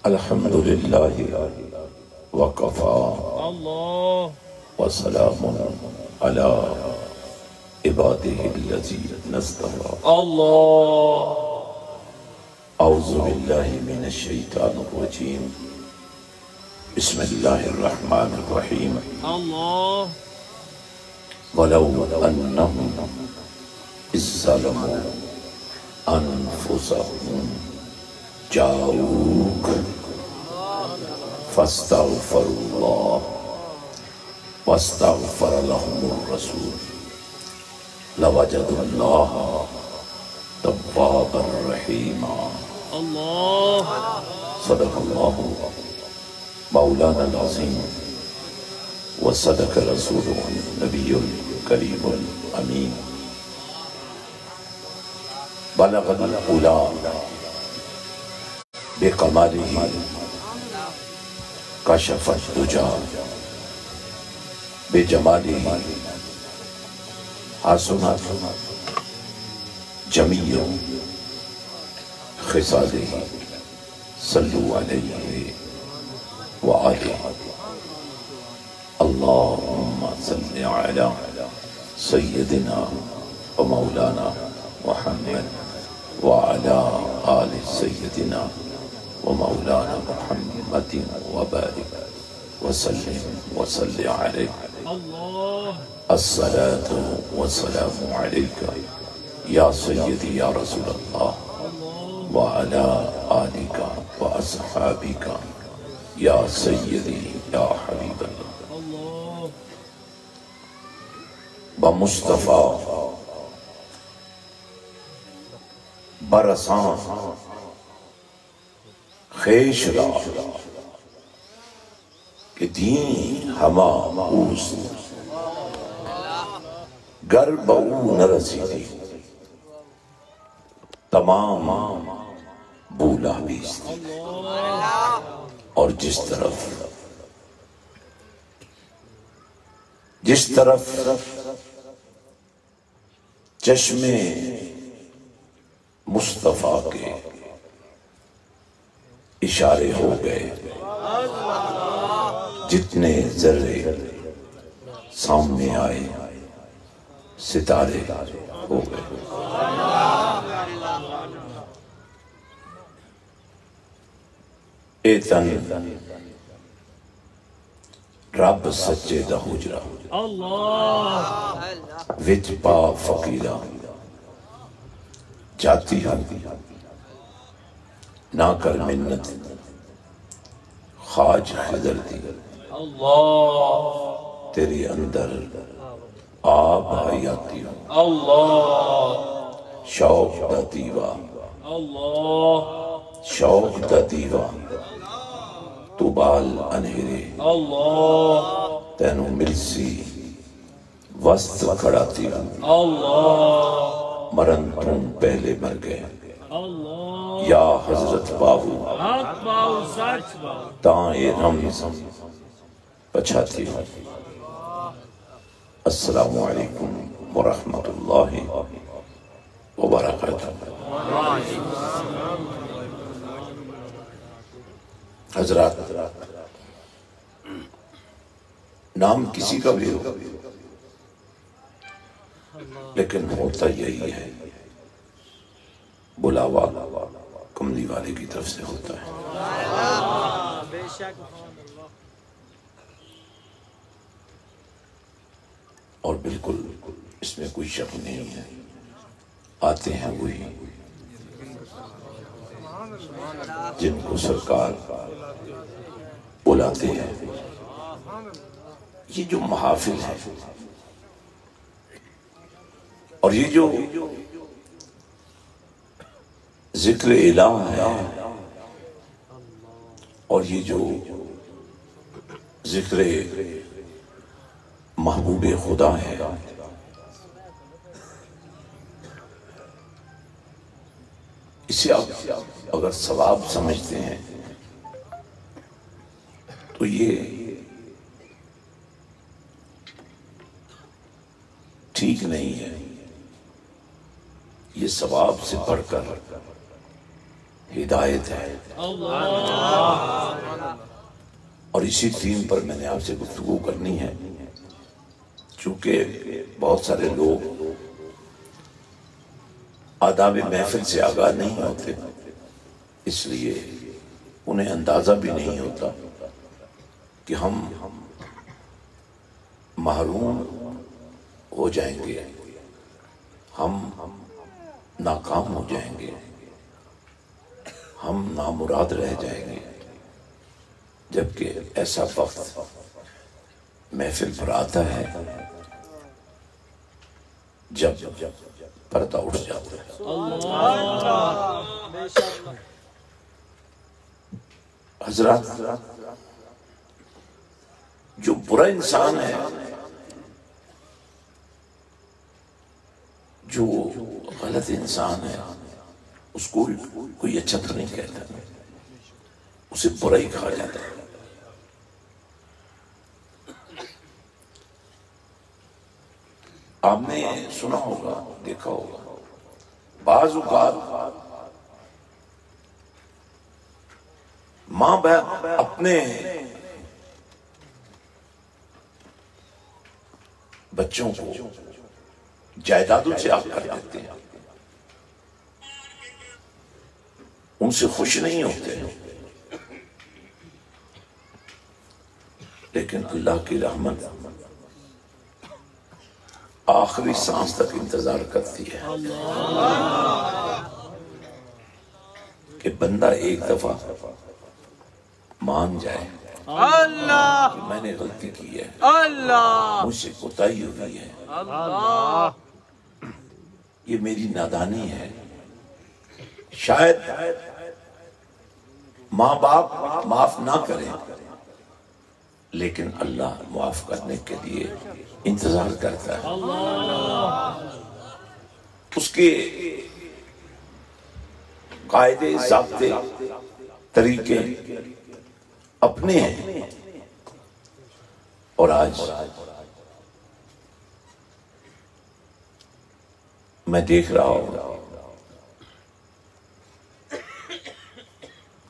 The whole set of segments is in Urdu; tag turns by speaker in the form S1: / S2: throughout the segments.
S1: الحمد للہ وکفا وسلام علی عبادہ الذین اصطفی اعوذ باللہ من الشیطان الرجیم بسم اللہ الرحمن الرحیم وَلَوْ أَنَّهُمْ إِذْ ظَلَمُوا أَنفُسَهُمْ جَاءُوكَ فَاسْتَغْفَرُوا اللَّهَ وَاسْتَغْفَرَ لَهُمُ الرَّسُولُ لَوَجَدُوا اللَّهَ تَوَّابًا رَحِيمًا صدق اللہ مولانا العظیم وصدق رسولہ النبی الکریم الامین بلغ العلا بکمالہ کشف الدجی بجمالہ حسنت جمیع خصالہ صلو علیہ وآلہ اللہم صلی علی سیدنا و مولانا محمد وعلی آل سیدنا و مولانا محمد وبارک وسلم وصلی علیہ الصلاة والسلام علیکہ یا سیدی یا رسول اللہ وعلی آلک واصحابک یا سیدی یا حبیب اللہ بمصطفیٰ برسان خیش را کہ دین ہما اوست گر بہو نہ رسیدی تمام بولا بیست اور جس طرف چشم مصطفیٰ کے اشارے ہو گئے جتنے ذرے سامنے آئے ستارے ہو گئے اے تن رب سچے دا حجرہ وچ پا فقیرہ جاتی ہوں نہ کر منت خواج حضرتی تیرے اندر آب حیاتی ہوں شوق دا دیوا شوق دا دیوا تو بال انہیرے تینو ملسی وسط کھڑاتی ہوں مرن تم پہلے مر گئے یا حضرت باہو تائیں رمز پچھاتی ہوں السلام علیکم ورحمت اللہ وبرکاتہ حضرات نام کسی کا بھی ہو لیکن ہوتا یہی ہے بلاوا کملی والے کی طرف سے ہوتا ہے اور بالکل اس میں کوئی شک نہیں ہے آتے ہیں وہی جن کو سرکار بلاتے ہیں یہ جو محافل ہے اور یہ جو ذکر الہ ہے اور یہ جو ذکر محبوب خدا ہے اسے آپ اگر ثواب سمجھتے ہیں تو یہ ٹھیک نہیں ہے یہ ثواب سے بڑھ کر ہدایت ہے، اور اسی تھیم پر میں نے آپ سے گفتگو کرنی ہے۔ چونکہ بہت سارے لوگ آداب محفل سے آگاہ نہیں ہوتے، اس لیے انہیں اندازہ بھی نہیں ہوتا کہ ہم محروم ہو جائیں گے، ہم ناکام ہو جائیں گے، ہم نامراد رہ جائیں گے، جبکہ ایسا وقت محفل پر آتا ہے جب پردہ اٹھ جاتا ہے۔ حضرات، جو برا انسان ہے، جو غلط انسان ہے، اس کو کوئی اچھا تو نہیں کہتا، اسے برا ہی کہا جاتا ہے۔ آپ نے سنا ہوگا، دیکھا ہوگا، بعض اوقات ماں باپ اپنے بچوں کو جائیدادوں سے آگ کر دیتے ہیں، ان سے خوش نہیں ہوتے، لیکن اللہ کی رحمت آخری سانس تک انتظار کرتی ہے کہ بندہ ایک دفعہ مان جائے کہ میں نے غلطی کی ہے، مجھ سے کوتاہی ہوئی ہے، یہ میری نادانی ہے۔ شاید ماں باپ معاف نہ کریں، لیکن اللہ معاف کرنے کے لیے انتظار کرتا ہے۔ اس کے قاعدے، ضابطے، طریقے اپنے ہیں، اور آج میں دیکھ رہا ہوں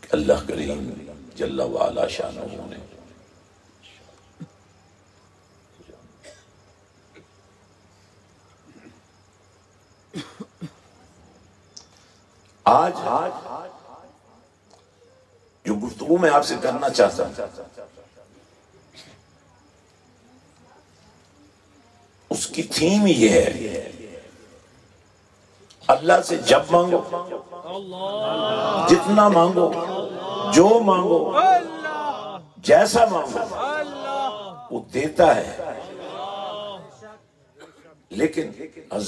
S1: کہ اللہ کریم جل وعلا شانہ نے آج جو گفتگو میں آپ سے کرنا چاہتا ہوں، اس کی تھیم یہ ہے، اللہ سے جب مانگو، جتنا مانگو، جو مانگو، جیسا مانگو، وہ دیتا ہے، لیکن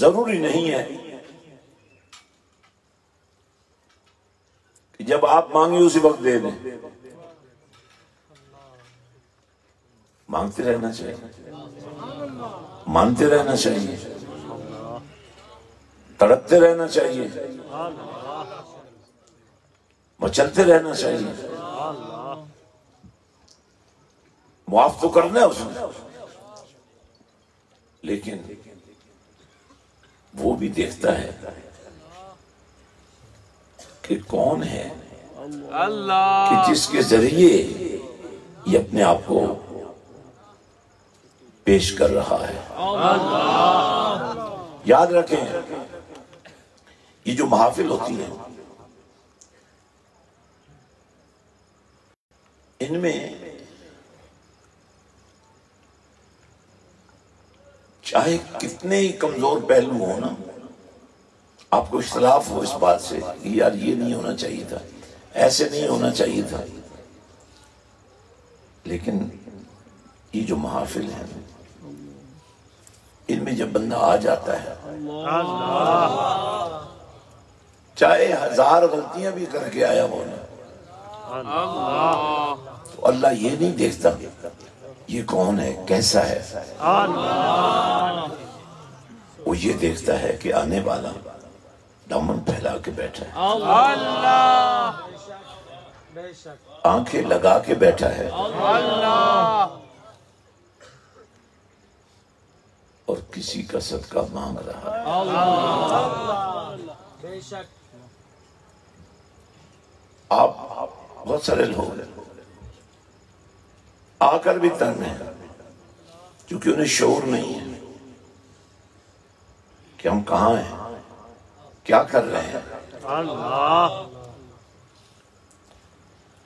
S1: ضروری نہیں ہے کہ جب آپ مانگے اسی وقت دے دیں۔ مانگتے رہنا چاہیے، مانتے رہنا چاہیے، تڑپتے رہنا چاہیے، مچلتے رہنا چاہیے۔ معاف تو کرنا ہے اس نے، لیکن وہ بھی دیکھتا ہے کہ کون ہے کہ جس کے ذریعے یہ اپنے آپ کو پیش کر رہا ہے۔ یاد رکھیں، یہ جو محافل ہوتی ہیں، ان میں چاہے کتنے ہی کمزور پہلو ہو نا، آپ کو اختلاف ہو اس بات سے کہ یار یہ نہیں ہونا چاہیے تھا، ایسے نہیں ہونا چاہیے تھا، لیکن یہ جو محافل ہیں، ان میں جب بندہ آ جاتا ہے، چاہے 1000 غلطیاں بھی کر کے آیا ہو نا، تو اللہ یہ نہیں دیکھتا یہ کون ہے، کیسا ہے، وہ یہ دیکھتا ہے کہ آنے والا دامن پھیلا کے بیٹھا ہے، آنکھیں لگا کے بیٹھا ہے، اور کسی کا صدقہ مانگ رہا ہے۔ آپ بہت سارے لوگ آ کر بھی تنگ ہیں کیونکہ انہیں شعور نہیں ہے کہ ہم کہاں ہیں، کیا کر رہے ہیں۔
S2: اللہ،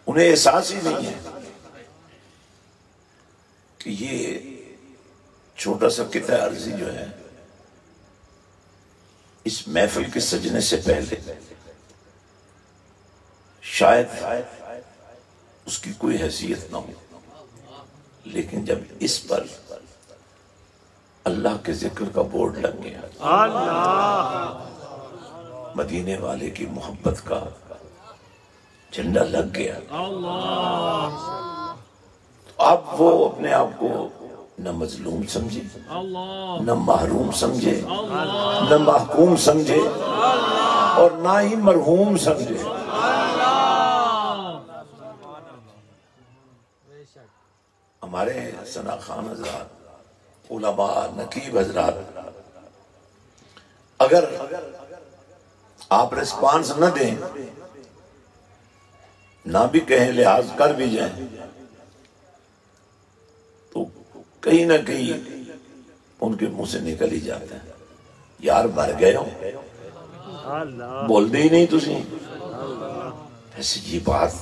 S1: انہیں احساس ہی نہیں ہے کہ یہ چھوٹا سا قطعہ عرضی جو ہے اس محفل کے سجنے سے پہلے شاید اس کی کوئی حیثیت نہ ہو، لیکن جب اس پر اللہ کے ذکر کا بورڈ لگ گیا،
S2: اللہ،
S1: مدینے والے کی محبت کا جھنڈا لگ گیا،
S2: اللہ،
S1: تو اب وہ اپنے آپ کو نہ مظلوم سمجھے،
S2: اللہ،
S1: نہ محروم سمجھے، نہ محکوم سمجھے، اور نہ ہی مرحوم سمجھے۔ ہمارے ثنا خان حضرات، علماء، نقیب حضرات، اگر آپ ریسپانس نہ دیں، نہ بھی کہیں، لحاظ کر بھی جائیں، تو کہیں نہ کہیں ان کے منہ سے نکل ہی جاتا ہے، یار مر گئے ہو، بول دے ہی نہیں تسی۔ ایسی یہ بات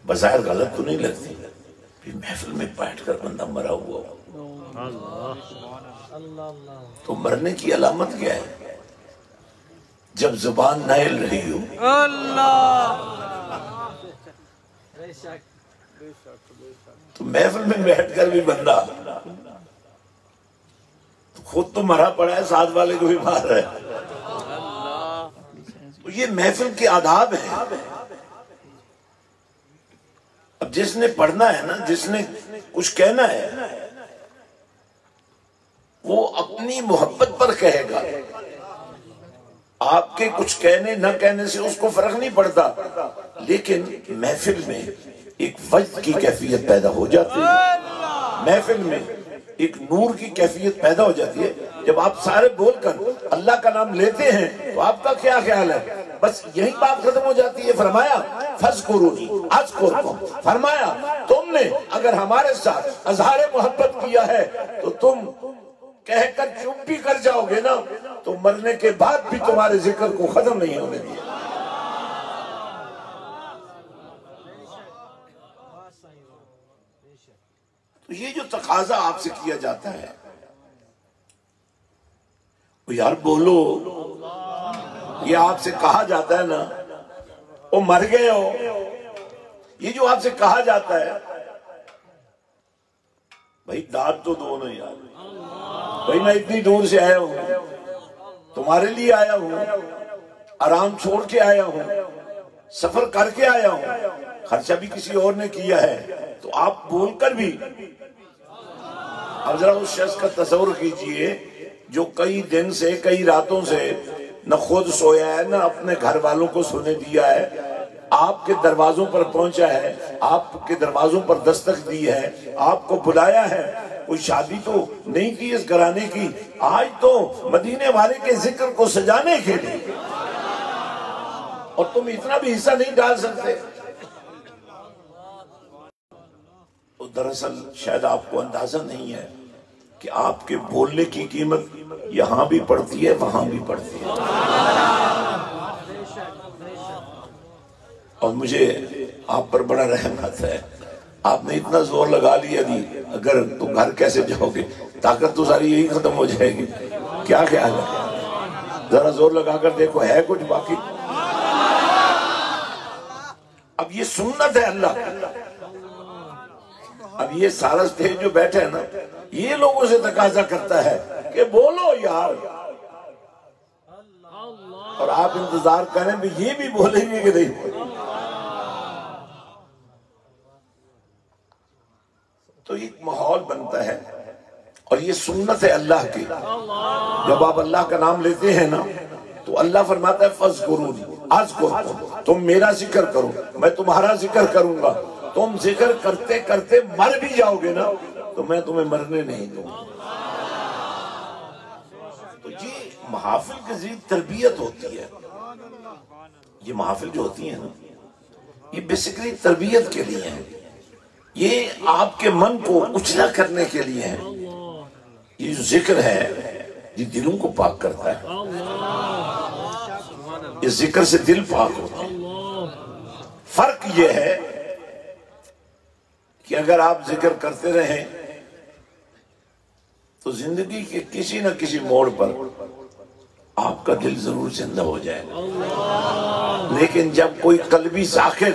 S1: بظاہر غلط تو نہیں لگتی، پھر محفل میں بیٹھ کر بندہ مرا ہوا ہو، تو مرنے کی علامت کیا ہے؟ جب زبان نہ ہل رہی ہو، تو محفل میں بیٹھ کر بھی بندہ خود تو مرا پڑا ہے، ساتھ والے کو بھی مار رہا ہے۔ تو یہ محفل کے آداب ہیں۔ اب جس نے پڑھنا ہے نا، جس نے کچھ کہنا ہے، وہ اپنی محبت پر کہے گا، آپ کے کچھ کہنے نہ کہنے سے اس کو فرق نہیں پڑتا، لیکن محفل میں ایک وجد کی کیفیت پیدا ہو جاتی ہے، محفل میں ایک نور کی کیفیت پیدا ہو جاتی ہے۔ جب آپ سارے بول کر اللہ کا نام لیتے ہیں تو آپ کا کیا خیال ہے؟ بس یہی بات ختم ہو جاتی ہے۔ فرمایا فَاذْكُرُونِی أَذْكُرْکُم، فرمایا تم نے اگر ہمارے ساتھ اظہار محبت کیا ہے تو تم کہہ کر چپ بھی کر جاؤ گے نا، تو مرنے کے بعد بھی تمہارے ذکر کو ختم نہیں ہونے دیا۔ تو یہ جو تقاضا آپ سے کیا جاتا ہے، وہ یار بولو، یہ آپ سے کہا جاتا ہے نا، وہ مر گئے ہو، یہ جو آپ سے کہا جاتا ہے، بھائی داد تو دو نا یار، بھائی میں اتنی دور سے آیا ہوں، تمہارے لیے آیا ہوں، آرام چھوڑ کے آیا ہوں، سفر کر کے آیا ہوں، خرچہ بھی کسی اور نے کیا ہے، تو آپ بول کر بھی اب ذرا اس شخص کا تصور کیجئے جو کئی دن سے، کئی راتوں سے نہ خود سویا ہے، نہ اپنے گھر والوں کو سونے دیا ہے، آپ کے دروازوں پر پہنچا ہے، آپ کے دروازوں پر دستک دی ہے، آپ کو بلایا ہے، کوئی شادی تو نہیں کی اس گھرانے کی، آج تو مدینے والے کے ذکر کو سجانے کے لیے، اور تم اتنا بھی حصہ نہیں ڈال سکتے۔ تو دراصل شاید آپ کو اندازہ نہیں ہے کہ آپ کے بولنے کی قیمت یہاں بھی پڑتی ہے، وہاں بھی پڑتی ہے۔ اور مجھے آپ پر بڑا رحم آتا ہے، آپ نے اتنا زور لگا لیا نہیں، اگر تو گھر کیسے جاؤ گے؟ طاقت تو ساری یہی ختم ہو جائے گی، کیا خیال ہے؟ ذرا زور لگا کر دیکھو، ہے کچھ باقی؟ اب یہ سنت ہے اللہ کی۔ اب یہ سارا سٹیج جو بیٹھے ہیں نا، یہ لوگوں سے تقاضا کرتا ہے کہ بولو یار، اور آپ انتظار کریں بھی یہ بھی بولیں گے کہ نہیں۔ تو ایک ماحول بنتا ہے، اور یہ سنت ہے اللہ کی۔ جب آپ اللہ کا نام لیتے ہیں نا تو اللہ فرماتا ہے فَاذْكُرُونِی أَذْكُرْکُم، تم میرا ذکر کرو، میں تمہارا ذکر کروں گا۔ تم ذکر کرتے کرتے مر بھی جاؤ گے نا تو میں تمہیں مرنے نہیں دوں گا۔ تو یہ محافل کی ذی تربیت ہوتی ہے، یہ محافل جو ہوتی ہیں نا یہ بیسیکلی تربیت کے لیے ہے، یہ آپ کے من کو اچھلا کرنے کے لیے ہے۔ یہ جو ذکر ہے یہ دلوں کو پاک کرتا ہے، اس ذکر سے دل پاک ہوتا ہے۔ فرق یہ ہے کہ اگر آپ ذکر کرتے رہیں تو زندگی کے کسی نہ کسی موڑ پر آپ کا دل ضرور زندہ ہو جائے گا، لیکن جب کوئی قلبی ذاکر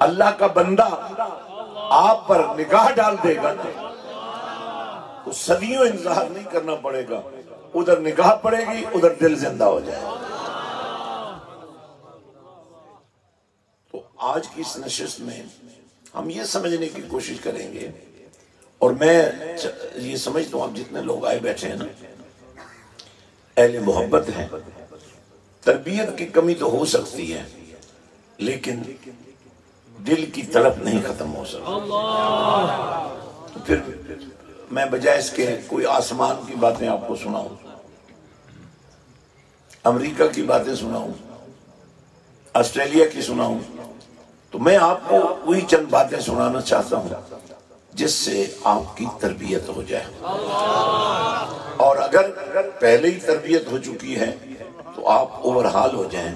S1: اللہ کا بندہ آپ پر نگاہ ڈال دے گا تو صدیوں انتظار نہیں کرنا پڑے گا، ادھر نگاہ پڑے گی ادھر دل زندہ ہو جائے گا۔ تو آج کی اس نشست میں ہم یہ سمجھنے کی کوشش کریں گے، اور میں یہ سمجھتا ہوں آپ جتنے لوگ آئے بیٹھے ہیں نا اہل محبت ہیں، تربیت کی کمی تو ہو سکتی ہے لیکن دل کی طرف نہیں ختم ہو سکتی۔ تو پھر میں بجائے اس کے کوئی آسمان کی باتیں آپ کو سناؤں، امریکہ کی باتیں سناؤں، آسٹریلیا کی سناؤں، تو میں آپ کو وہی چند باتیں سنانا چاہتا ہوں جس سے آپ کی تربیت ہو جائے، اور اگر پہلے ہی تربیت ہو چکی ہے تو آپ اوورہال ہو جائیں۔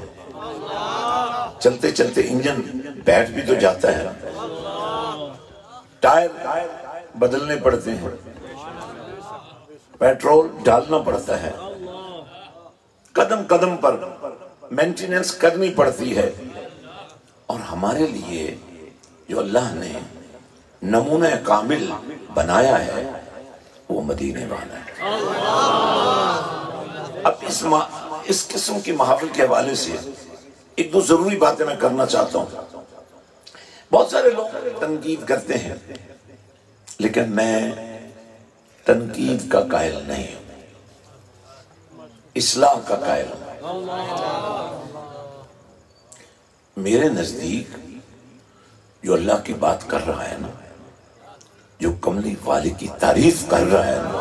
S1: چلتے چلتے انجن بیٹھ بھی تو جاتا ہے، ٹائر بدلنے پڑتے ہیں، پیٹرول ڈالنا پڑتا ہے، قدم قدم پر مینٹیننس کرنی پڑتی ہے، اور ہمارے لیے جو اللہ نے نمونہ کامل بنایا ہے وہ مدینے والا ہے۔ اب اس قسم کی محافل کے حوالے سے ایک دو ضروری باتیں میں کرنا چاہتا ہوں۔ بہت سارے لوگ تنقید کرتے ہیں لیکن میں تنقید کا قائل نہیں ہوں، اصلاح کا قائل ہوں۔ میرے نزدیک جو اللہ کی بات کر رہا ہے نا، جو کملی والی کی تعریف کر رہا ہے نا،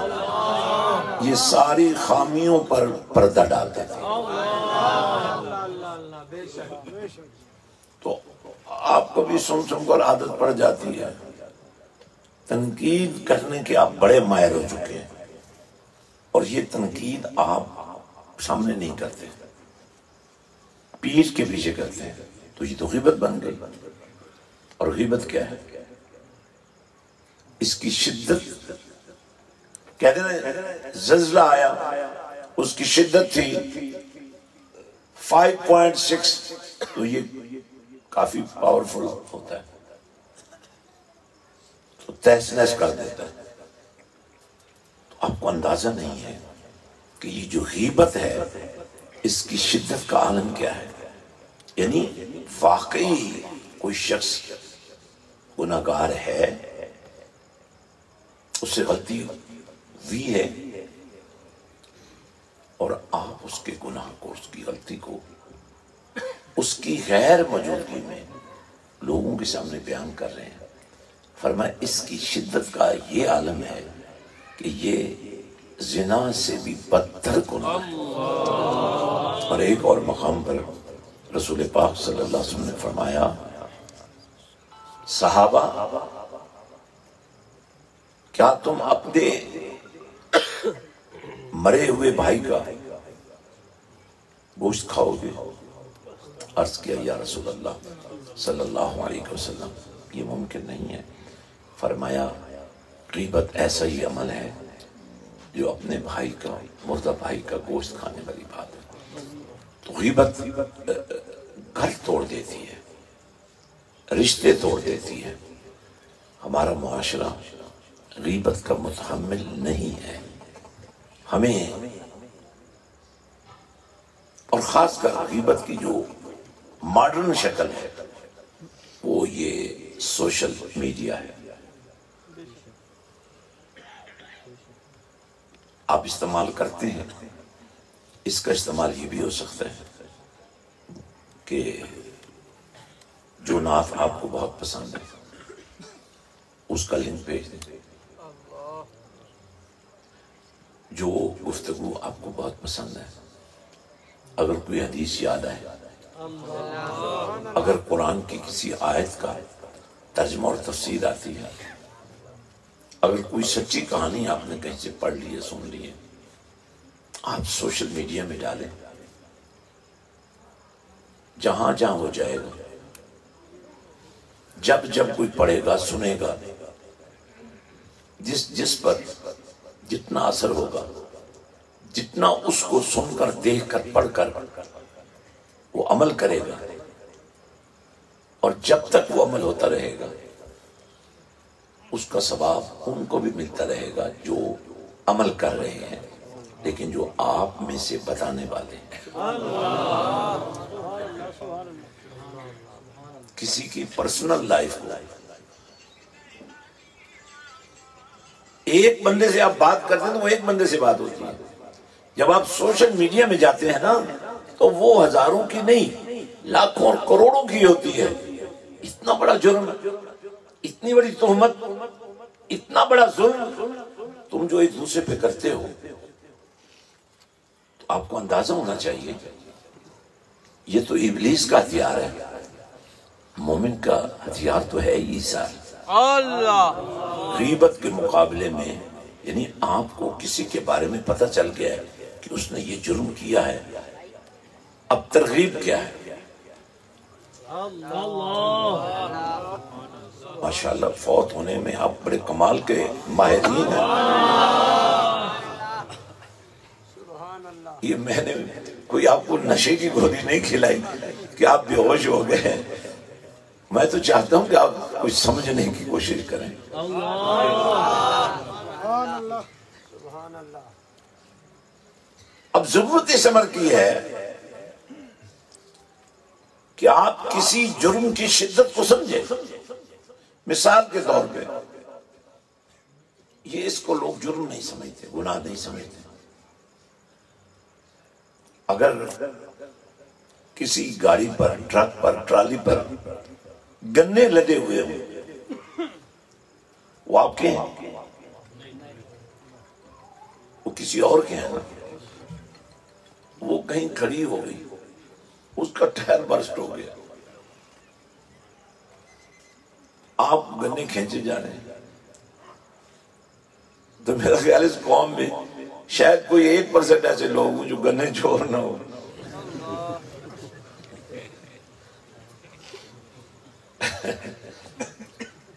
S1: یہ ساری خامیوں پر پردہ ڈال دیتے ہیں۔ تو آپ کو بھی سن سن کر عادت پڑ جاتی ہے، تنقید کرنے کے آپ بڑے ماہر ہو چکے ہیں، اور یہ تنقید آپ سامنے نہیں کرتے، پیٹھ کے پیچھے کرتے ہیں، تو یہ تو غیبت بن گئی۔ اور غیبت کیا ہے؟ اس کی شدت، کہتے ہیں زلزلہ آیا اس کی شدت تھی 5.6، تو یہ کافی پاورفل ہوتا ہے، تو تہس نہس کر دیتا ہے۔ تو آپ کو اندازہ نہیں ہے کہ یہ جو غیبت ہے اس کی شدت کا عالم کیا ہے۔ یعنی واقعی کوئی شخص گناہگار ہے، اس سے غلطی ہوئی ہے، اور آپ اس کے گناہ کو، اس کی غلطی کو اس کی غیر موجودگی میں لوگوں کے سامنے بیان کر رہے ہیں۔ فرمایا اس کی شدت کا یہ عالم ہے کہ یہ زنا سے بھی بدتر گناہ ہے۔ اور ایک اور مقام پر رسول پاک صلی اللہ علیہ وسلم نے فرمایا، صحابہ کیا تم اپنے مرے ہوئے بھائی کا گوشت کھاؤ گے؟ عرض کیا یا رسول اللہ صلی اللہ علیہ وسلم یہ ممکن نہیں ہے۔ فرمایا غیبت ایسا ہی عمل ہے جو اپنے بھائی کا، مردہ بھائی کا گوشت کھانے والی بات ہے۔ تو غیبت گھر توڑ دیتی ہے، رشتے توڑ دیتی ہے۔ ہمارا معاشرہ غیبت کا متحمل نہیں ہے۔ ہمیں، اور خاص کر غیبت کی جو ماڈرن شکل ہے وہ یہ سوشل میڈیا ہے۔ آپ استعمال کرتے ہیں، اس کا استعمال یہ بھی ہو سکتا ہے کہ جو نعت آپ کو بہت پسند ہے اس کا لنک بھیج دیں، جو گفتگو آپ کو بہت پسند ہے، اگر کوئی حدیث یاد آئے اگر قرآن کی کسی آیت کا ترجمہ اور تفسیر آتی ہے، اگر کوئی سچی کہانی آپ نے کہیں سے پڑھ لی ہے، سن لی ہے، آپ سوشل میڈیا میں ڈالیں، جہاں جہاں ہو جائے گا، جب جب کوئی پڑھے گا، سنے گا، جس پر جتنا اثر ہوگا، جتنا اس کو سن کر، دیکھ کر، پڑھ کر وہ عمل کرے گا، اور جب تک وہ عمل ہوتا رہے گا اس کا ثواب ان کو بھی ملتا رہے گا جو عمل کر رہے ہیں، لیکن جو آپ میں سے بتانے والے ہیں۔ کسی کی پرسنل لائف کو ایک بندے سے آپ بات کرتے ہیں تو وہ ایک بندے سے بات ہوتی ہے، جب آپ سوشل میڈیا میں جاتے ہیں نا تو وہ ہزاروں کی نہیں، لاکھوں اور کروڑوں کی ہوتی ہے۔ اتنا بڑا جرم، اتنی بڑی تہمت، اتنا بڑا ظلم تم جو ایک دوسرے پہ کرتے ہو، تو آپ کو اندازہ ہونا چاہیے یہ تو ابلیس کا ہتھیار ہے، مومن کا ہتھیار تو ہے عیسیٰ۔ غیبت کے مقابلے میں، یعنی آپ کو کسی کے بارے میں پتہ چل گیا ہے کہ اس نے یہ جرم کیا ہے، اب ترغیب کیا ہے؟ ماشاءاللہ فوت ہونے میں آپ بڑے کمال کے ماہرین ہیں۔ یہ میں نے کوئی آپ کو نشے کی گولی نہیں کھلائی کہ آپ بے ہوش ہو گئے ہیں، میں تو چاہتا ہوں کہ آپ کچھ سمجھنے کی کوشش کریں۔ اب ضرورت اس امر کی ہے کہ آپ کسی جرم کی شدت کو سمجھیں۔ مثال کے طور پہ یہ اس کو لوگ جرم نہیں سمجھتے، گناہ نہیں سمجھتے۔ اگر کسی گاڑی پر، ٹرک پر، ٹرالی پر گنے لدے ہوئے ہوں، وہ آپ کے ہیں؟ وہ کسی اور کے ہیں نا؟ وہ کہیں کھڑی ہو گئی، اس کا ٹائر برسٹ ہو گیا، آپ گنے کھینچے جا رہے ہیں، تو میرا خیال اس قوم میں شاید کوئی 1% ایسے لوگ ہوں جو گنے چور نہ ہو۔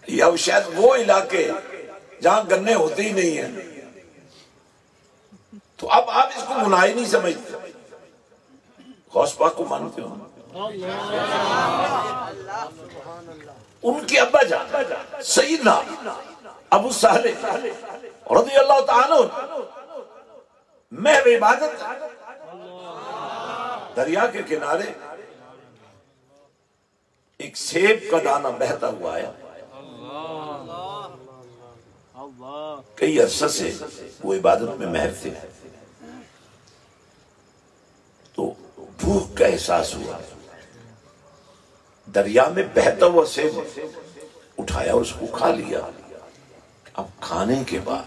S1: یا شاید وہ علاقے جہاں گنے ہوتے ہی نہیں ہیں، تو اب آپ اس کو گناہ ہی نہیں سمجھتے۔ غوث پاک کو مانتے ہو؟ ان کے ابا جان سیدنا ابو صالح رضی اللہ تعالیٰ محو عبادت، دریا کے کنارے ایک سیب کا دانہ بہتا ہوا آیا، کئی عرصہ سے وہ عبادت میں محو تھے، تو بھوک کا احساس ہوا، دریا میں بہتا ہوا سیب اٹھایا اور اس کو کھا لیا۔ اب کھانے کے بعد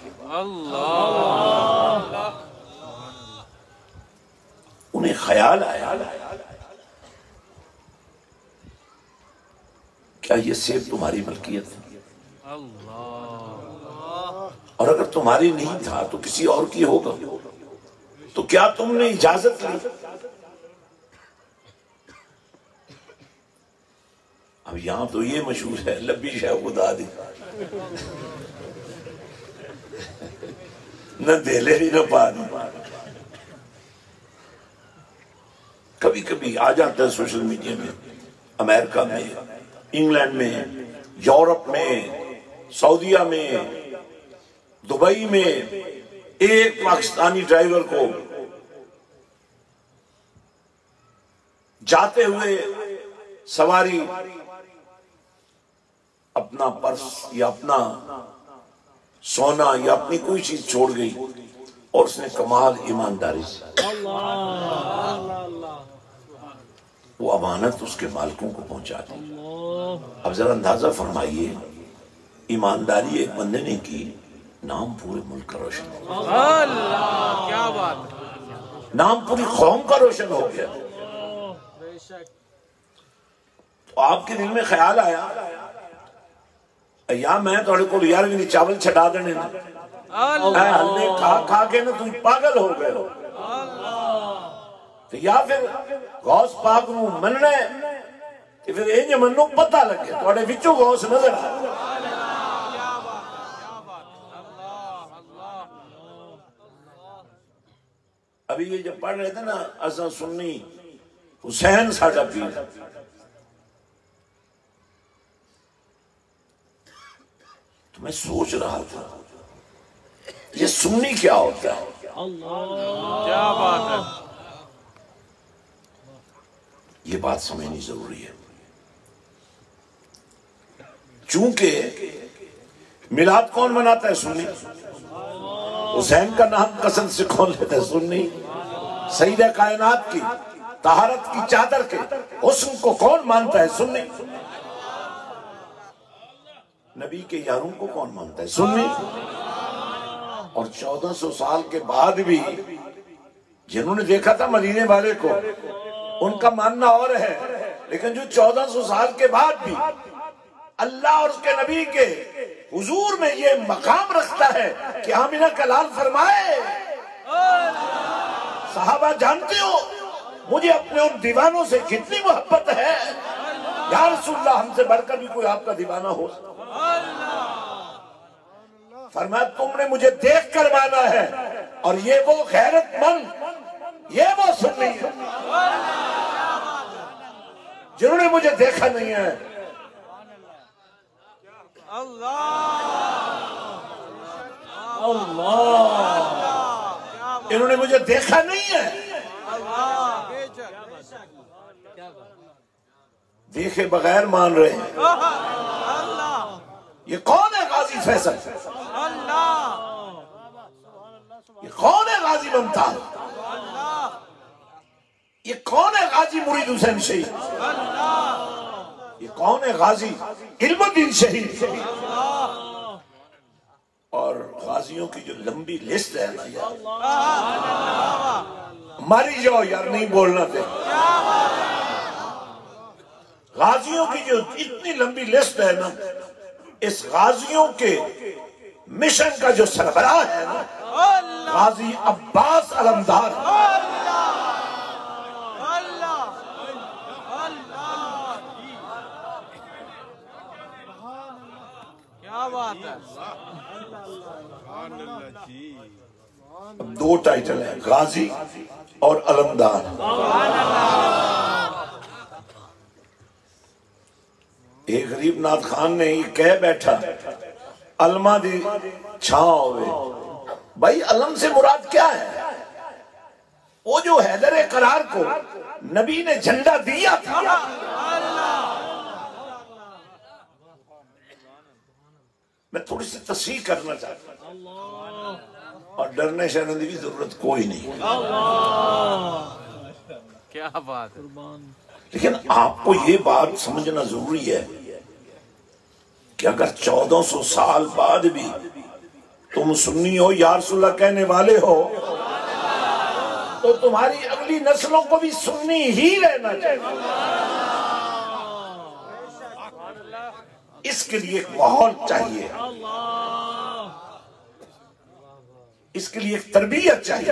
S1: انہیں خیال آیا کیا یہ سیب تمہاری ملکیت ہے؟ اور اگر تمہاری نہیں تھا تو کسی اور کی ہوگا، تو کیا تم نے اجازت لی؟ اب یہاں تو یہ مشہور ہے، لبی شاہ خدا دی، نہ دہلے بھی نہ پانی۔ کبھی کبھی آ جاتا ہے سوشل میڈیا میں، امریکہ میں، انگلینڈ میں، یورپ میں، سعودیہ میں، دبئی میں، ایک پاکستانی ڈرائیور کو جاتے ہوئے سواری اپنا پرس یا اپنا سونا یا اپنی کوئی چیز چھوڑ گئی، اور اس نے کمال ایمانداری سے وہ امانت اس کے مالکوں کو پہنچا دی۔ اب ذرا اندازہ فرمائیے، ایمانداری ایک بندے نے کی، نام پورے ملک کا روشن ہو گیا، نام پوری قوم کا روشن ہو گیا۔ آپ کے دل میں خیال آیا یا میں تھوڑے کو یار بھی چاول چھڈا دینے نا ہلے کھا کھا کے نا تم پاگل ہو گئے ہو، یا پھر غوث پاک نو مننا ہے کہ پھر یہ منو پتہ لگے تھوڑے وچوں غوث نظر آئے۔ ابھی یہ جب پڑھ رہے تھے نا اساں سنی حسین ساڈا پیر، تو میں سوچ رہا تھا یہ سنی کیا ہوتا ہے؟
S2: کیا بات ہے،
S1: یہ بات سمجھنی ضروری ہے، چونکہ میلاد کون مناتا ہے؟ سنی۔ حسین کا نام قسم سے کون لیتا ہے؟ سنی۔ سیدہ کائنات کی طہارت کی چادر کے حسن کو کون مانتا ہے؟ سنی۔ نبی کے یاروں کو کون مانتا ہے؟ سنی۔ اور 1400 سال کے بعد بھی جنہوں نے دیکھا تھا مدینے والے کو ان کا ماننا اور ہے، لیکن جو 1400 سال کے بعد بھی اللہ اور اس کے نبی کے حضور میں یہ مقام رکھتا ہے کہ آمینہ کا لال فرمائے صحابہ جانتے ہو مجھے اپنے ان دیوانوں سے کتنی محبت ہے، یا رسول اللہ ہم سے بڑھ کر بھی کوئی آپ کا دیوانہ ہو؟ فرمایا تم نے مجھے دیکھ کر مانا ہے، اور یہ وہ غیرت مند، یہ وہ سنی ہے جنہوں نے مجھے دیکھا نہیں ہے۔ انہوں نے مجھے دیکھا نہیں ہے، دیکھے بغیر مان رہے ہیں۔ یہ کون ہے غازی فیصل؟ یہ کون ہے غازی ممتاز؟ یہ کون ہے غازی مرید حسین شہید؟ یہ کون ہے غازی علم الدین شہید؟ اور غازیوں کی جو لمبی لسٹ ہے نا یار، ماری جاؤ یار، نہیں بولنا تھے۔ غازیوں کی جو اتنی لمبی لسٹ ہے نا، اس غازیوں کے مشن کا جو سربراہ ہے نا غازی عباس علمدار، دو ٹائٹل ہیں، غازی اور علمدار۔ ایک غریب نعت خان نے یہ کہہ بیٹھا علمہ دی چھاں ہوئے، بھائی علم سے مراد کیا ہے؟ وہ جو حیدر قرار کو نبی نے جھنڈا دیا تھا، میں تھوڑی سی تصحیح کرنا چاہتا ہوں، اور ڈرنے شرمندگی کی ضرورت کوئی نہیں،
S2: کیا بات ہے،
S1: لیکن آپ کو یہ بات سمجھنا ضروری ہے کہ اگر 1400 سال بعد بھی تم سنی ہو یا رسول اللہ کہنے والے ہو تو تمہاری اگلی نسلوں کو بھی سنی ہی رہنا چاہیے۔ اس کے لیے ایک ماحول چاہیے، اس کے لیے ایک تربیت چاہیے۔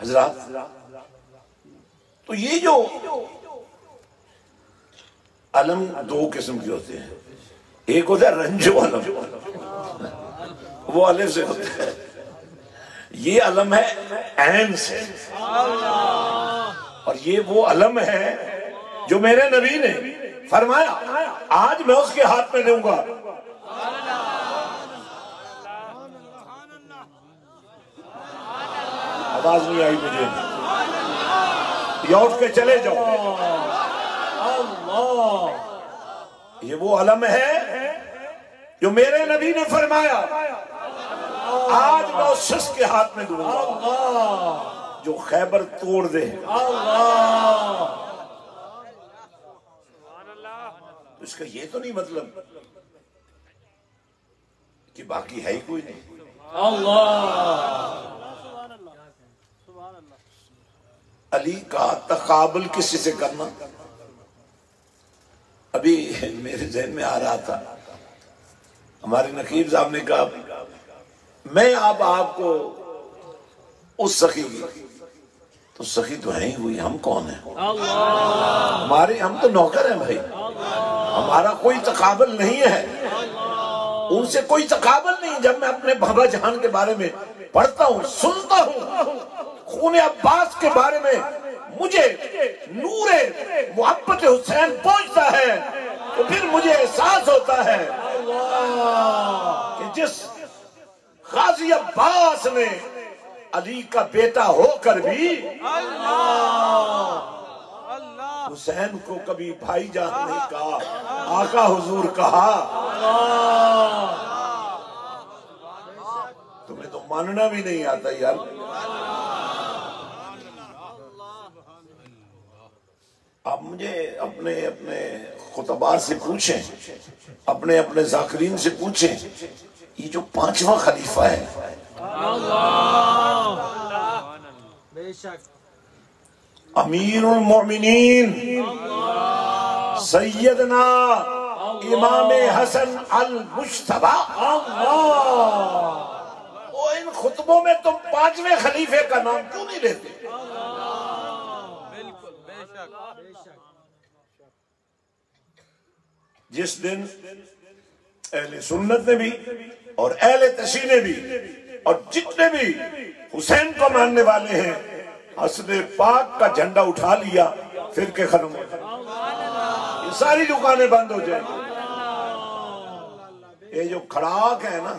S1: حضرات تو یہ جو علم دو قسم کے ہوتے ہیں، ایک ہوتا ہے رنجو علم، وہ الف سے ہوتا ہے، یہ علم ہے عین سے، اور یہ وہ علم ہے جو میرے نبی نے فرمایا آج میں اس کے ہاتھ میں دوں گا۔ آواز نہیں آئی مجھے، یہ اٹھ کے چلے جاؤ۔ یہ وہ علم ہے جو میرے نبی نے فرمایا آج میں اس شخص کے ہاتھ میں دوں گا جو خیبر توڑ دے۔ اس کا یہ تو نہیں مطلب کہ باقی ہے ہی کوئی نہیں۔ علی کا تقابل کسی سے کرنا؟ ابھی میرے ذہن میں آ رہا تھا، ہمارے نقیب صاحب نے کہا میں اب آپ کو اس سخی کی، تو سخی تو ہیں ہی ہوئی، ہم کون ہیں؟ ہمارے ہم تو نوکر ہیں بھائی، ہمارا کوئی تقابل نہیں ہے، ان سے کوئی تقابل نہیں۔ جب میں اپنے بابا جان کے بارے میں پڑھتا ہوں، سنتا ہوں، خون عباس کے بارے میں مجھے نور محبت حسین پہنچتا ہے، تو پھر مجھے احساس ہوتا ہے کہ جس غازی عباس نے علی کا بیٹا ہو کر بھی حسین کو کبھی بھائی جان نہیں کہا، آقا حضور کہا۔ تمہیں تو ماننا بھی نہیں آتا یار۔ آپ مجھے اپنے خطبات سے پوچھیں، اپنے ذاکرین سے پوچھیں، یہ جو 5واں خلیفہ ہے، امیر المومنین سیدنا امام حسن المجتبی، وہ ان خطبوں میں تم 5ویں خلیفے کا نام کیوں نہیں لیتے؟ جس دن اہل سنت نے بھی اور اہل تشیع نے بھی اور جتنے بھی حسین کو ماننے والے ہیں حسن پاک کا جھنڈا اٹھا لیا، فرقے ختم ہو جائے، یہ ساری دکانیں بند ہو جائیں، یہ جو کھڑاک ہے نا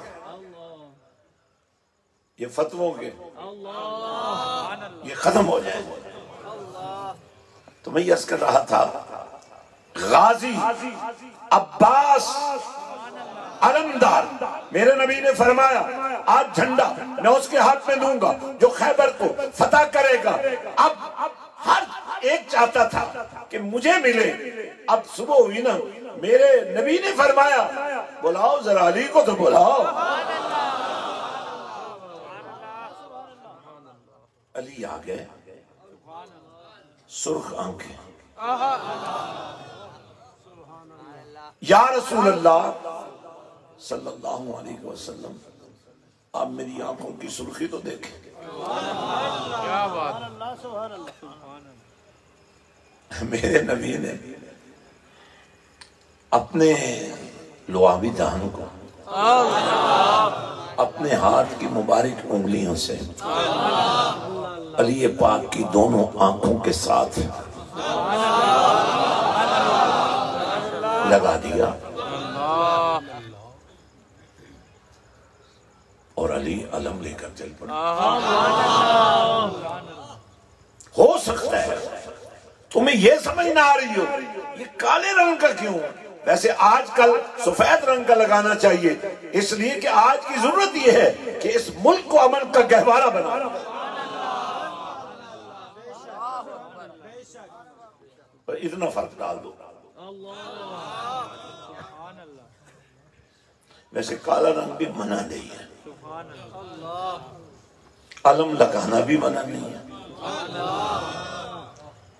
S1: یہ فتووں کے، یہ ختم ہو جائے۔ تو میں یہ عرض کر رہا تھا، غازی عباس علمدار، میرے نبی نے فرمایا آج جھنڈا میں اس کے ہاتھ میں دوں گا جو خیبر کو فتح کرے گا۔ اب ہر ایک چاہتا تھا کہ مجھے ملے۔ اب صبح ہوئی نا، میرے نبی نے فرمایا بلاؤ ذرا علی کو تو بلاؤ۔ علی آ گئے، سرخ آنکھیں، یا رسول اللہ صلی اللہ علیہ وسلم آپ میری آنکھوں کی سرخی تو دیکھیں۔
S2: کیا بات،
S1: میرے نبی نے اپنے لعابی دہن کو اپنے ہاتھ کی مبارک انگلیوں سے علی پاک کی دونوں آنکھوں کے ساتھ لگا دیا، اور علی علم لے کر چل پڑا۔ ہو سکتا ہے تمہیں یہ سمجھ نہ آ رہی ہو یہ کالے رنگ کا کیوں؟ ویسے آج کل سفید رنگ کا لگانا چاہیے، اس لیے کہ آج کی ضرورت یہ ہے کہ اس ملک کو امن کا گہوارہ بنا۔ اتنا فرق ڈال دو۔ ویسے کالا رنگ بھی منع نہیں ہے، علم لگانا بھی منع نہیں ہے۔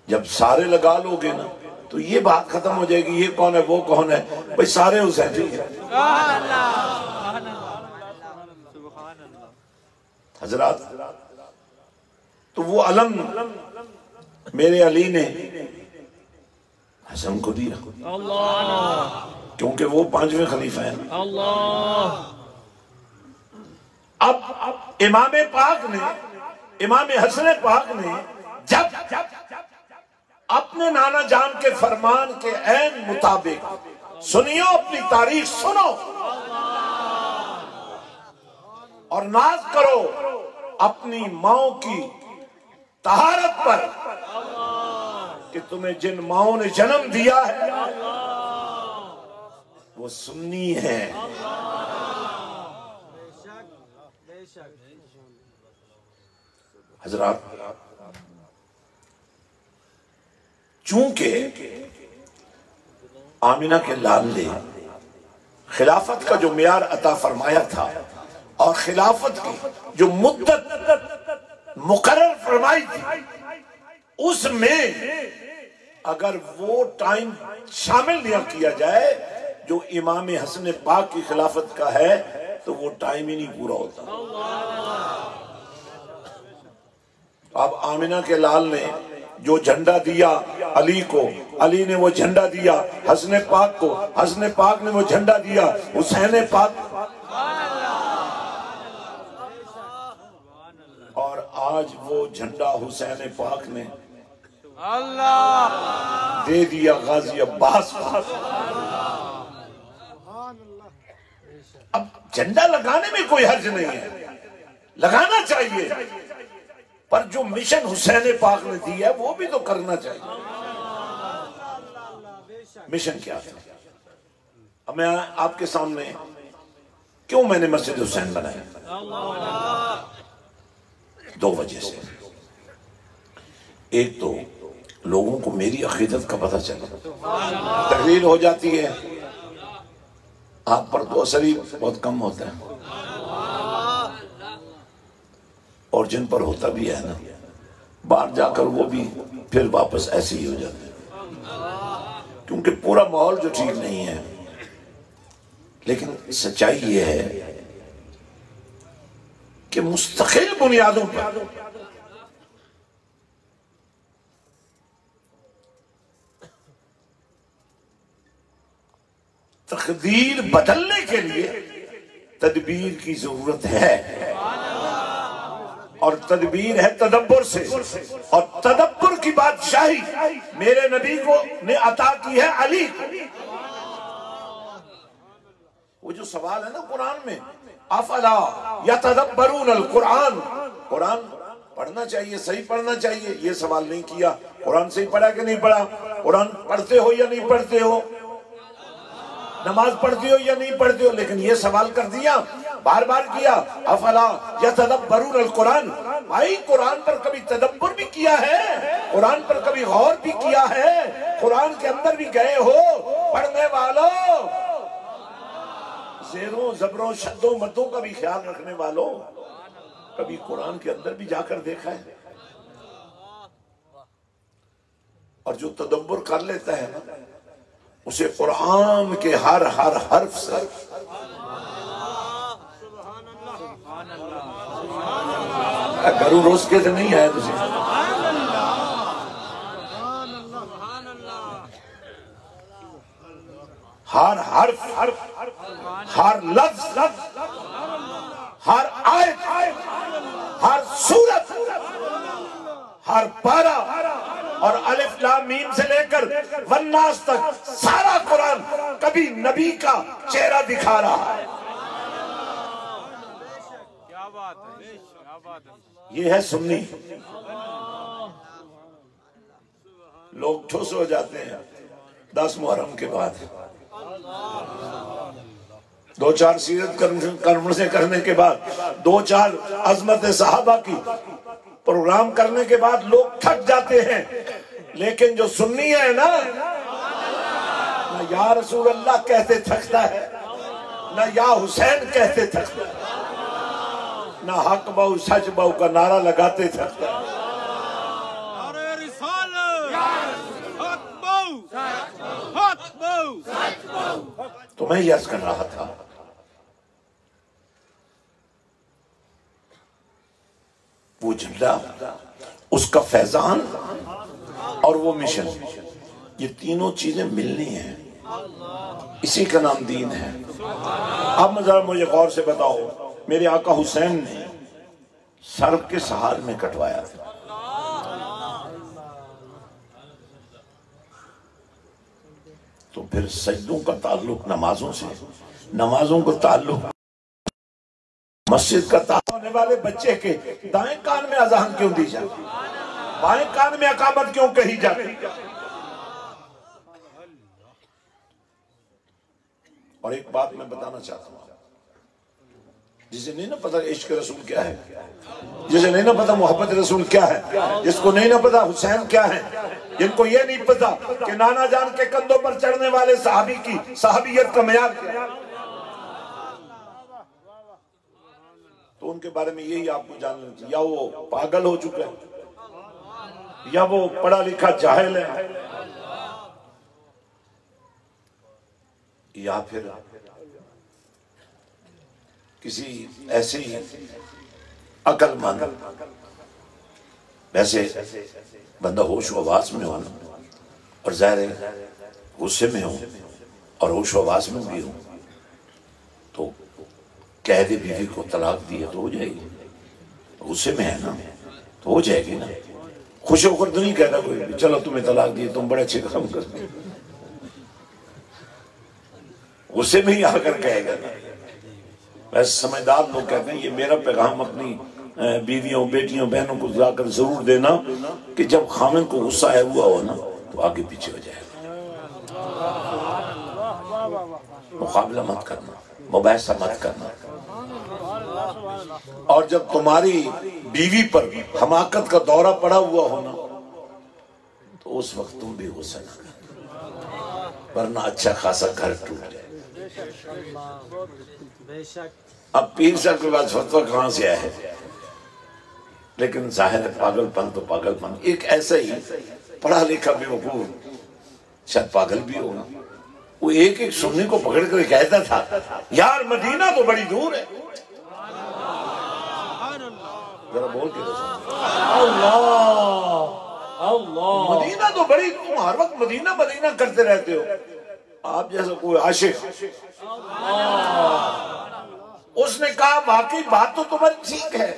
S1: جب سارے لگا لو گے نا تو یہ بات ختم ہو جائے گی یہ کون ہے وہ کون ہے، بھئی سارے حسینی ہیں۔ حضرات تو وہ علم میرے علی نے حسن کو دیا کیونکہ وہ 5ویں خلیفہ ہیں۔ اب امام پاک نے، امام حسن پاک نے جب اپنے نانا جان کے فرمان کے عین مطابق، سنیو اپنی تاریخ سنو اور ناز کرو اپنی ماؤں کی طہارت پر کہ تمہیں جن ماؤں نے جنم دیا ہے وہ سنی ہے۔ حضرات چونکہ آمینہ کے لال نے خلافت کا جو معیار عطا فرمایا تھا اور خلافت کی جو مدت مقرر فرمائی تھی اس میں اگر وہ ٹائم شامل نہ کیا جائے جو امام حسن پاک کی خلافت کا ہے تو وہ ٹائم ہی نہیں پورا ہوتا۔ اب آمنہ کے لال نے جو جھنڈا دیا علی کو، علی نے وہ جھنڈا دیا حسن پاک کو، حسن پاک نے وہ جھنڈا دیا حسین پاک، اور آج وہ جھنڈا حسین پاک نے دے دیا غازی عباس کو۔ اب جھنڈا لگانے میں کوئی حرج نہیں ہے، لگانا چاہیے، پر جو مشن حسین پاک نے دی ہے وہ بھی تو کرنا چاہیے۔ مشن کیا تھا؟ اب میں آپ کے سامنے کیوں میں نے مسجد حسین بنایا؟ دو وجہ سے۔ ایک تو لوگوں کو میری عقیدت کا پتہ چلا، تقریر ہو جاتی ہے، آپ پر تو اثر ہی بہت کم ہوتا ہے، اور جن پر ہوتا بھی ہے نا باہر جا کر وہ بھی پھر واپس ایسے ہی ہو جاتے ہیں، کیونکہ پورا ماحول جو ٹھیک نہیں ہے۔ لیکن سچائی یہ ہے کہ مستقل بنیادوں پر تقدیر بدلنے کے لیے تدبیر کی ضرورت ہے، اور تدبیر ہے تدبر سے، اور تدبر کی بادشاہی میرے نبی کو نے عطا کی ہے علی کو۔ وہ جو سوال ہے نا قرآن میں، افلا یتدبرون القرآن، قرآن پڑھنا چاہیے، صحیح پڑھنا چاہیے، یہ سوال نہیں کیا قرآن صحیح پڑھا کہ نہیں پڑھا، قرآن پڑھتے ہو یا نہیں پڑھتے ہو، نماز پڑھتے ہو یا نہیں پڑھتے ہو، لیکن یہ سوال کر دیا، بار بار کیا، افلا یتدبرون القرآن۔ بھائی قرآن پر کبھی تدبر بھی کیا ہے، قرآن پر کبھی غور بھی کیا ہے، قرآن کے اندر بھی گئے ہو؟ پڑھنے والوں، زیروں زبروں شدوں مدوں کا بھی خیال رکھنے والوں، کبھی قرآن کے اندر بھی جا کر دیکھا ہے؟ اور جو تدبر کر لیتا ہے نا اسے قرآن کے ہر حرف سے گھروں روز کے تو نہیں آئے تجھے، ہر حرف، ہر لفظ، ہر آیت، ہر سورت، ہر پارہ، اور الف لام میم سے لے کر والناس تک سارا قرآن کبھی نبی کا چہرہ دکھا رہا ہے۔ یہ ہے سنی۔ لوگ ٹھوس ہو جاتے ہیں 10 محرم کے بعد، 2-4 سیرت کنفرنسیں کرنے کے بعد، 2-4 عظمت صحابہ کی پروگرام کرنے کے بعد لوگ تھک جاتے ہیں، لیکن جو سنی ہے نا، نہ یا رسول اللہ کہتے تھکتا ہے، نہ یا حسین کہتے تھکتا ہے، نہ حق بہو سچ بہو کا نعرہ لگاتے تھکتا ہے۔ تو میں یہ عرض کر رہا تھا، وہ جھنڈا، اس کا فیضان اور وہ مشن، یہ تینوں چیزیں ملنی ہیں، اسی کا نام دین ہے۔ اب ذرا مجھے غور سے بتاؤ، میرے آقا حسین نے سر کے سہار میں کٹوایا تھا، تو پھر سجدوں کا تعلق نمازوں سے، نمازوں کو تعلق مسجد کا تعلق ہونے والے بچے کے دائیں کان میں اذان کیوں دی جاتی، بائیں کان میں اقامت کیوں کہی جاتی؟ اور ایک بات میں بتانا چاہتا ہوں، جسے نہیں نہ پتا عشق رسول کیا ہے، جسے نہیں نہ پتا محبت رسول کیا ہے، جس کو نہیں نہ پتا حسین کیا ہے، جن کو یہ نہیں پتا کہ نانا جان کے کندھوں پر چڑھنے والے صحابی کی صحابیت کا معیار کیا ہے، تو ان کے بارے میں یہی آپ کو جاننا چاہیے، یا وہ پاگل ہو چکے ہیں یا وہ پڑھا لکھا جاہل ہے، یا پھر کسی ایسی عقل مند، ویسے بندہ ہوش و حواس میں ہو اور ظاہر ہے غصے میں ہو اور ہوش و حواس میں بھی ہو تو کہہ دے بیوی کو طلاق دیا تو ہو جائے گی، غصے میں ہے نا تو ہو جائے گی نا، خوش ہو کر تو نہیں کہتا کوئی بھی چلو تمہیں طلاق دی تم بڑے اچھے کام کرتے، غصے میں ہی آ کر کہے گا نا۔ ویسے سمجھدار لوگ کہتے ہیں یہ میرا پیغام اپنی بیویوں بیٹیوں بہنوں کو جا کر ضرور دینا کہ جب خامن کو غصہ آیا ہوا ہو نا تو آگے پیچھے ہو جائے گا، مقابلہ مت کرنا، مباحثہ مت کرنا، اور جب تمہاری بیوی پر حماقت کا دورہ پڑا ہوا ہو نا تو اس وقت تم بھی غصہ نہ کرنا ورنہ اچھا خاصا گھر ٹوٹ جائے۔ اب پیر صاحب کے بعد فتویٰ کہاں سے آیا ہے، لیکن ظاہر ہے پاگل پن تو پاگل پن، ایک ایسا ہی پڑھا لکھا بے وقوف شاید پاگل بھی ہوگا، وہ ایک ایک سننے کو پکڑ کر کہتا تھا یار مدینہ تو بڑی دور ہے، ذرا بول کے اللہ مدینہ تو بڑی، تم ہر وقت مدینہ مدینہ کرتے رہتے ہو، آپ جیسا کوئی عاشق۔ اس نے کہا واقعی بات تو تمہاری ٹھیک ہے،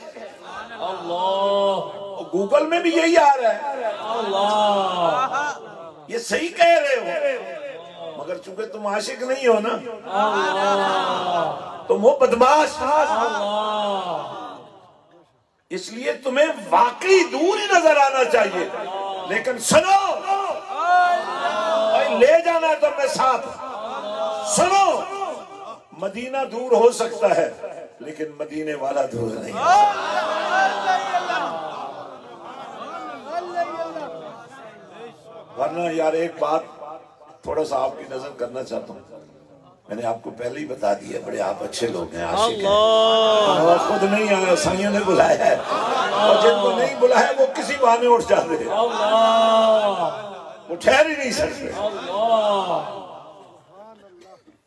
S1: گوگل میں بھی یہی آ رہا ہے، یہ صحیح کہہ رہے ہو، مگر چونکہ تم عاشق نہیں ہو نا تم ہو بدماش، اس لیے تمہیں واقعی دور ہی نظر آنا چاہیے، لیکن سنو لے جانا ہے تمہیں ساتھ، سنو مدینہ دور ہو سکتا ہے لیکن مدینے والا دور نہیں، ورنہ یار ایک بات تھوڑا سا آپ کی نظر کرنا چاہتا ہوں، میں نے آپ کو پہلے ہی بتا دیا بڑے آپ اچھے لوگ ہیں، عاشق ہیں، خود نہیں آیا سائیوں نے بلایا ہے، اور جن کو نہیں بلایا وہ کسی بہانے اٹھ جاتے ہیں، وہ ٹھہر ہی نہیں سکتے۔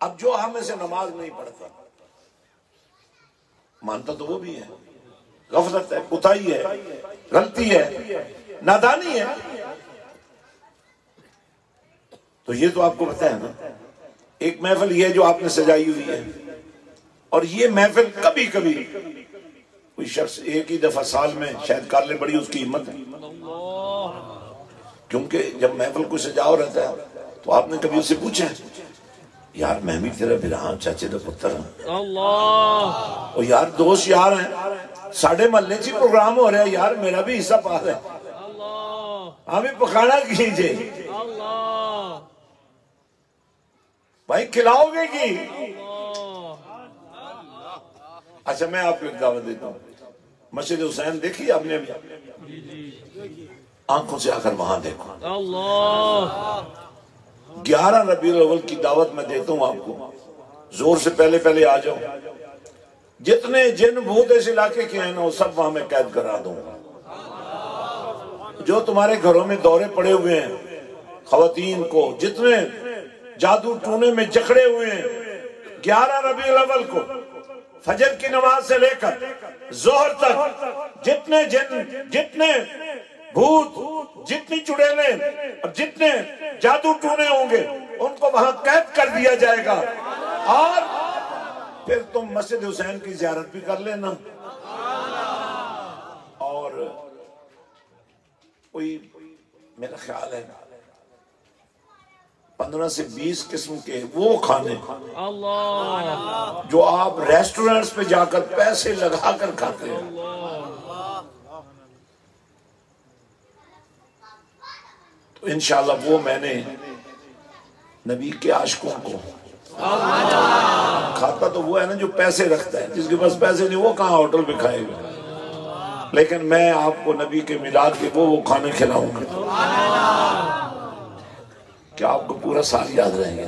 S1: اب جو ہم میں سے نماز نہیں پڑھتا مانتا تو وہ بھی ہے، غفلت ہے، کوتاہی ہے، غلطی ہے، نادانی ہے، تو یہ تو آپ کو پتہ ہے نا، ایک محفل یہ ہے جو آپ نے سجائی ہوئی ہے، اور یہ محفل کبھی کبھی کوئی شخص ایک ہی دفعہ سال میں شاید کر لے، بڑی اس کی ہمت ہے، کیونکہ جب محفل کو سجاؤ رہتا ہے تو آپ نے کبھی اس سے پوچھا یار میں بھی تیرا برہان چاچے دا پتر ہوں، اور یار دوست یار ہیں، ساڑھے محلے سے پروگرام ہو رہا ہے، یار میرا بھی حصہ پا رہا ہے، ہمیں پکانا کیجئے بھائی، کھلاؤ گے کی؟ اچھا میں آپ کو ایک دعوت دیتا ہوں، مسجد حسین دیکھی آپ نے ابھی؟ آنکھوں سے آ کر وہاں دیکھو، 11 ربیع الاول کی دعوت میں دیتا ہوں آپ کو، زور سے پہلے پہلے آ جاؤ، جتنے جن بھوت اس علاقے کے ہیں نا وہ سب وہاں میں قید کرا دوں گا، جو تمہارے گھروں میں دورے پڑے ہوئے ہیں خواتین کو، جتنے جادو ٹونے میں جکڑے ہوئے ہیں، 11 ربیع الاول کو فجر کی نماز سے لے کر ظہر تک جتنے جن، جتنے بھوت، جتنی چڑیلیں اور جتنے جادو ٹونے ہوں گے ان کو وہاں قید کر دیا جائے گا، اور پھر تم مسجد حسین کی زیارت بھی کر لینا، اور کوئی میرا خیال ہے 15 سے 20 قسم کے وہ کھانے جو آپ ریسٹورنٹس پہ جا کر پیسے لگا کر کھاتے ہیں، تو انشاءاللہ وہ میں نے نبی کے عاشقوں کو کھاتا تو وہ ہے نا جو پیسے رکھتا ہے، جس کے پاس پیسے نہیں وہ کہاں ہوٹل پہ کھائے گا، لیکن میں آپ کو نبی کے میلاد کے وہ کھانے کھلاؤں گا کہ آپ کو پورا سال یاد رہیں گے۔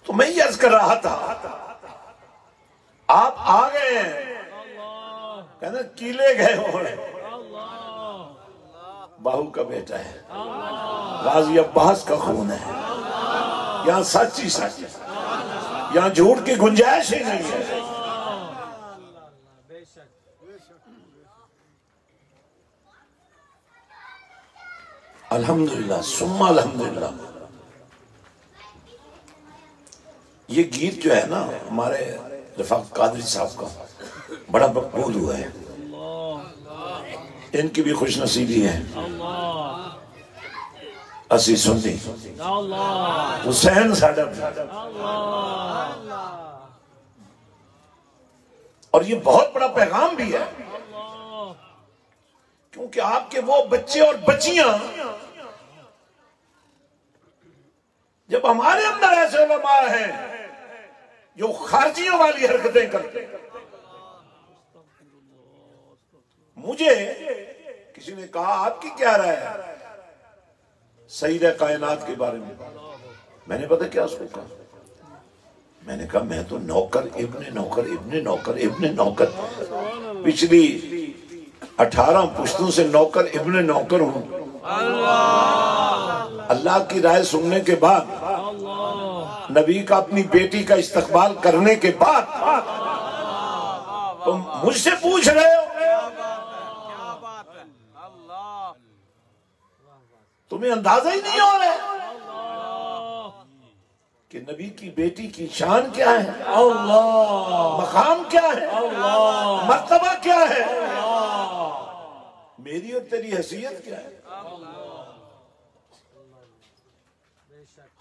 S1: تو میں یہ عرض کر رہا تھا آپ آ گئے ہیں، کہنا کیلے گئے ہوں، باہو کا بیٹا ہے، غازی عباس کا خون ہے، یہاں سچ ہی سچ ہے، یہاں جھوٹ کی گنجائش ہی نہیں ہے۔ الحمدللہ ثم الحمدللہ۔ یہ گیت جو ہے نا ہمارے رفاقت قادری صاحب کا بڑا مقبول ہوا ہے، ان کی بھی خوش نصیبی ہے، اسی سنی حسین ساڈا بھی، اور یہ بہت بڑا پیغام بھی ہے، کیونکہ آپ کے وہ بچے اور بچیاں جب ہمارے اندر ایسے علماء ہیں جو خارجیوں والی حرکتیں کرتے ہیں۔ مجھے کسی نے کہا آپ کی کیا رائے ہے سیدہ کائنات کے بارے میں نے پتہ کیا اس کو کہا، میں نے کہا میں تو نوکر ابن نوکر ابن نوکر ابن نوکر، پچھلی 18 پشتوں سے نوکر ابن نوکر ہوں۔ اللہ کی رائے سننے کے بعد، نبی کا اپنی بیٹی کا استقبال کرنے کے بعد تم مجھ سے پوچھ رہے ہو، تمہیں اندازہ ہی نہیں ہو رہا کہ نبی کی بیٹی کی شان کیا ہے، مقام کیا ہے، مرتبہ کیا ہے، میری اور تیری حیثیت کیا ہے۔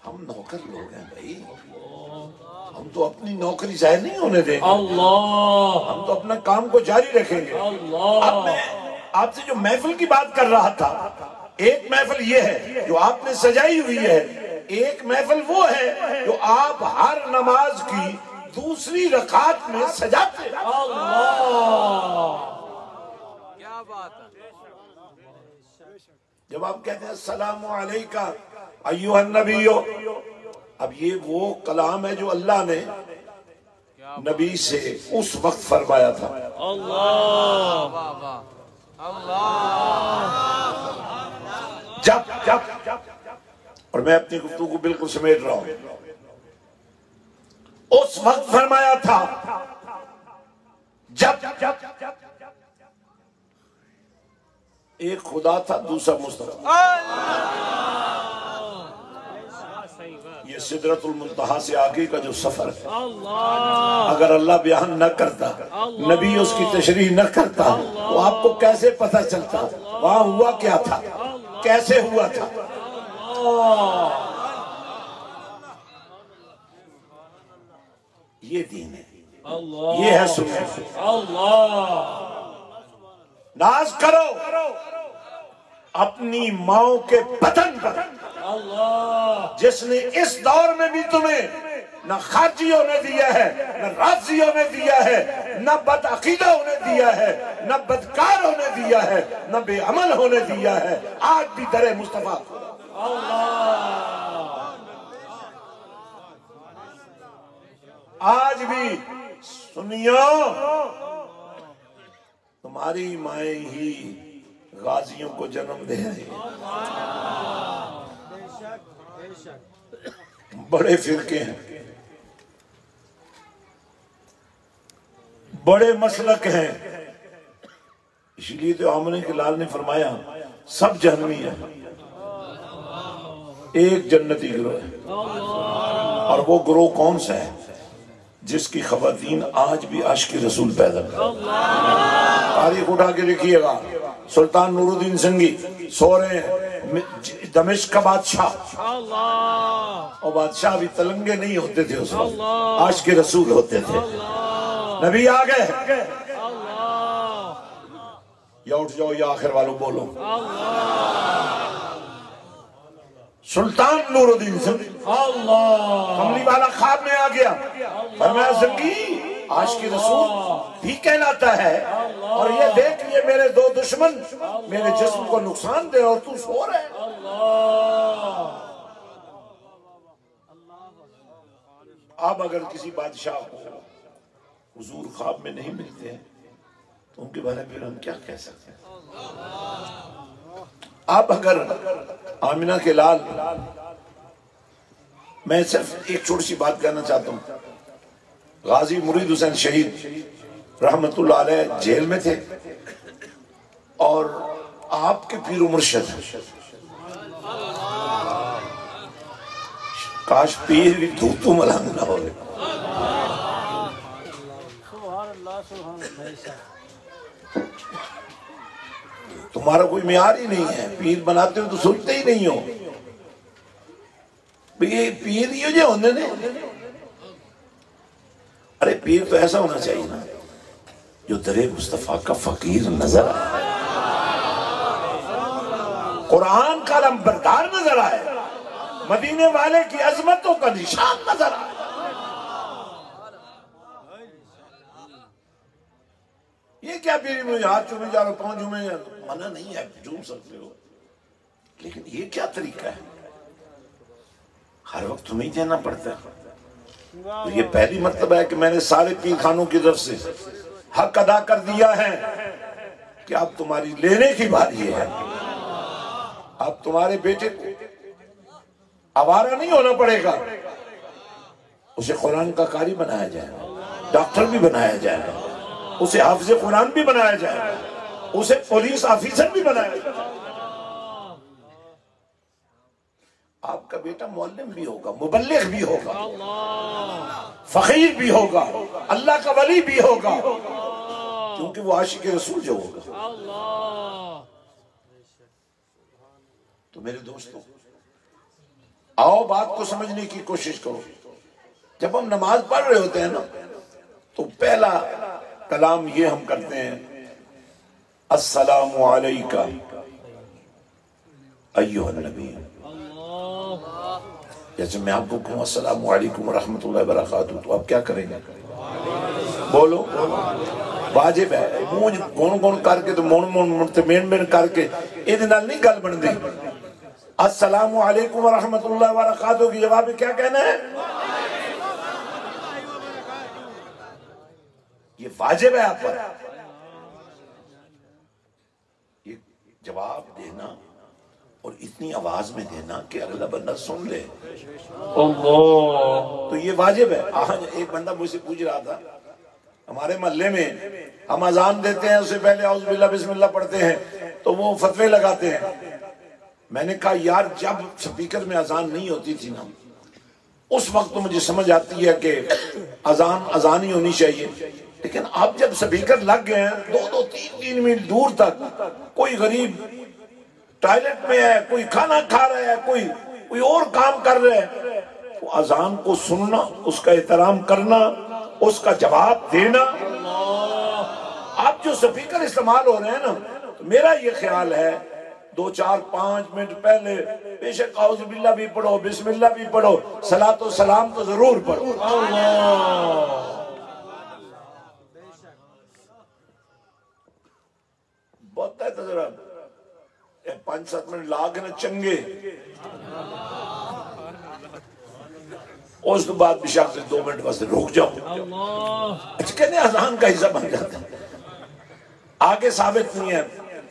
S1: ہم نوکر لوگ ہیں بھائی، ہم تو اپنی نوکری ظاہر نہیں ہونے دیں گے، ہم تو اپنا کام کو جاری رکھیں گے۔ اب میں آپ سے جو محفل کی بات کر رہا تھا، ایک محفل یہ ہے جو آپ نے سجائی ہوئی ہے، ایک محفل وہ ہے جو آپ ہر نماز کی دوسری رکعت میں سجاتے ہیں۔
S2: کیا بات ہے۔
S1: جب آپ کہتے ہیں السلام علیکہ ایھا النبی، اب یہ وہ کلام ہے جو اللہ نے نبی سے اس وقت فرمایا تھا۔ جب اور میں اپنی گفتگو کو بالکل سمیٹ رہا ہوں، اس وقت فرمایا تھا جب ایک خدا تھا دوسرا مصطفیٰ۔ یہ سدرۃ المنتہا سے آگے کا جو سفر ہے، اگر اللہ بیان نہ کرتا، نبی اس کی تشریح نہ کرتا، تو آپ کو کیسے پتہ چلتا وہاں ہوا کیا تھا، کیسے ہوا تھا۔ یہ دین ہے، یہ ہے سنت۔ ناز کرو اپنی ماؤں کے بدن پر، جس نے اس دور میں بھی تمہیں نہ خارجیوں نے دیا ہے، نہ رافضیوں نے دیا ہے، نہ بد عقیدوں نے دیا ہے، نہ بدکاروں نے دیا ہے، نہ بے عمل ہونے دیا ہے۔ آج بھی در مصطفیٰ، آج بھی سنیو، تمہاری مائیں ہی غازیوں کو جنم دے رہی ہیں۔ بڑے فرقے ہیں، بڑے مسلک ہیں، اس لیے تو آمنے کے لال نے فرمایا سب جہنمی ہیں، ایک جنتی گروہ ہے۔ اور وہ گروہ کون سا ہے؟ جس کی خواتین آج بھی عاشق رسول پیدا کریں۔ تاریخ اٹھا کے لکھیے گا، سلطان نور الدین سنگی سو رہے ہیں، دمشق کا بادشاہ، اور بادشاہ بھی تلنگے نہیں ہوتے تھے اس وقت، عاشق رسول ہوتے تھے۔ نبی آ گئے، یا اٹھ جاؤ یا آخر والوں بولو، سلطان نور الدین سنگی کملی والا خواب میں آ گیا، فرمایا سنگی عاشق رسول بھی کہلاتا ہے، اور یہ دیکھ یہ میرے دو دشمن میرے جسم کو نقصان دے اور تو سو رہے۔ اب اگر کسی بادشاہ کو حضور خواب میں نہیں ملتے ہیں تو ان کے بارے میں ہم کیا کہہ سکتے ہیں؟ آپ اگر آمنہ کے لال، میں صرف ایک چھوٹی سی بات کہنا چاہتا ہوں. غازی مرید حسین شہید رحمت اللہ علیہ جیل میں تھے اور آپ کے پیر و مرشد، کاش پیر بھی دھوتو ملنگ نہ ہو. تمہارا کوئی معیار ہی نہیں ہے، پیر بناتے ہو تو سنتے ہی نہیں ہو. یہ پیر ہی جو ہونے نے، ارے پیر تو ایسا ہونا چاہیے نا جو در مصطفیٰ کا فقیر نظر آئے، قرآن کا علمبردار نظر آئے، مدینے والے کی عظمتوں کا نشان نظر آئے. یہ کیا پیری میں ہاتھ چومے جا رہا ہوں، پاؤں چومے جا رہا ہوں، منع نہیں ہے، چوم سکتے ہو، لیکن یہ کیا طریقہ ہے؟ ہر وقت تمہیں دینا پڑتا ہے. تو یہ پہلی مرتبہ ہے کہ میں نے سارے پیر خانوں کی طرف سے حق ادا کر دیا ہے کہ اب تمہاری لینے کی باری ہے. اب تمہارے بیٹے کو آوارہ نہیں ہونا پڑے گا، اسے قرآن کا قاری بنایا جائے گا، ڈاکٹر بھی بنایا جائے گا، اسے حافظ قرآن بھی بنایا جائے گا، اسے پولیس آفیسر بھی بنایا جائے گا. آپ کا بیٹا معلم بھی ہوگا، مبلغ بھی ہوگا، فقیر بھی ہوگا، اللہ کا ولی بھی ہوگا، کیونکہ وہ عاشق رسول جو ہوگا. تو میرے دوستو، آؤ بات کو سمجھنے کی کوشش کرو. جب ہم نماز پڑھ رہے ہوتے ہیں نا تو پہلا کلام یہ ہم کرتے ہیں، السلام علیکہ ایھا النبی. جیسے میں آپ کو کہوں السلام علیکم ورحمۃ اللہ وبرکاتہ تو آپ کیا کریں گے؟ بولو. واجب ہے. مونج گون گون کر کے تو مون مون مین مین کر کے یہ نہیں گل بن دی. السلام علیکم ورحمۃ اللہ وبرکاتہ کی جواب میں کیا کہنا ہے؟ یہ واجب ہے آپ پر. یہ جواب دینا اور اتنی آواز میں دینا کہ اگلا بندہ سن لے. تو یہ واجب ہے. آج ایک بندہ مجھ سے پوچھ رہا تھا، ہمارے محلے میں ہم اذان دیتے ہیں، اس سے پہلے اعوذ باللہ بسم اللہ پڑھتے ہیں تو وہ فتوے لگاتے ہیں. میں نے کہا یار جب سپیکر میں اذان نہیں ہوتی تھی نا اس وقت تو مجھے سمجھ آتی ہے کہ اذان ہی ہونی چاہیے، لیکن اب جب سپیکر لگ گئے ہیں 2-3 میل دور تک، کوئی غریب ٹائلٹ میں ہے، کوئی کھانا کھا رہا ہے، کوئی اور کام کر رہا ہے، تو اذان کو سننا، اس کا احترام کرنا، اس کا جواب دینا. اب جو سپیکر استعمال ہو رہے ہیں نا، تو میرا یہ خیال ہے 2-4-5 منٹ پہلے بے شک اعوذ باللہ بھی پڑھو، بسم اللہ بھی پڑھو، صلاۃ و سلام تو ضرور پڑھو. بہت ہے تو ذرا 5-7 منٹ لا کے نا چنگے، اس تو بعد بشاک سے 2 منٹ واسطے روک جاؤ. اچھا کہنے اذان کا حصہ بن جاتا ہے. آگے ثابت نہیں ہے،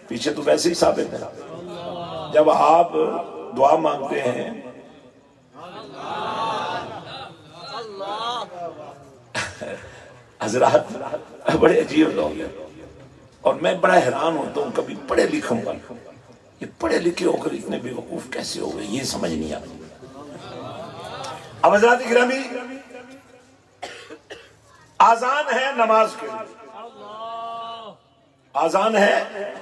S1: پیچھے تو ویسے ہی ثابت ہے. جب آپ دعا مانگتے ہیں حضرات بڑے عجیب لوگ ہیں اور میں بڑا حیران ہوتا ہوں. کبھی پڑھے لکھوں گا، یہ پڑھے لکھے ہو کر اتنے بے وقوف کیسے ہو گئے، یہ سمجھ نہیں آتی. اب حضرات گرامی، آذان ہے نماز کے لیے، آذان ہے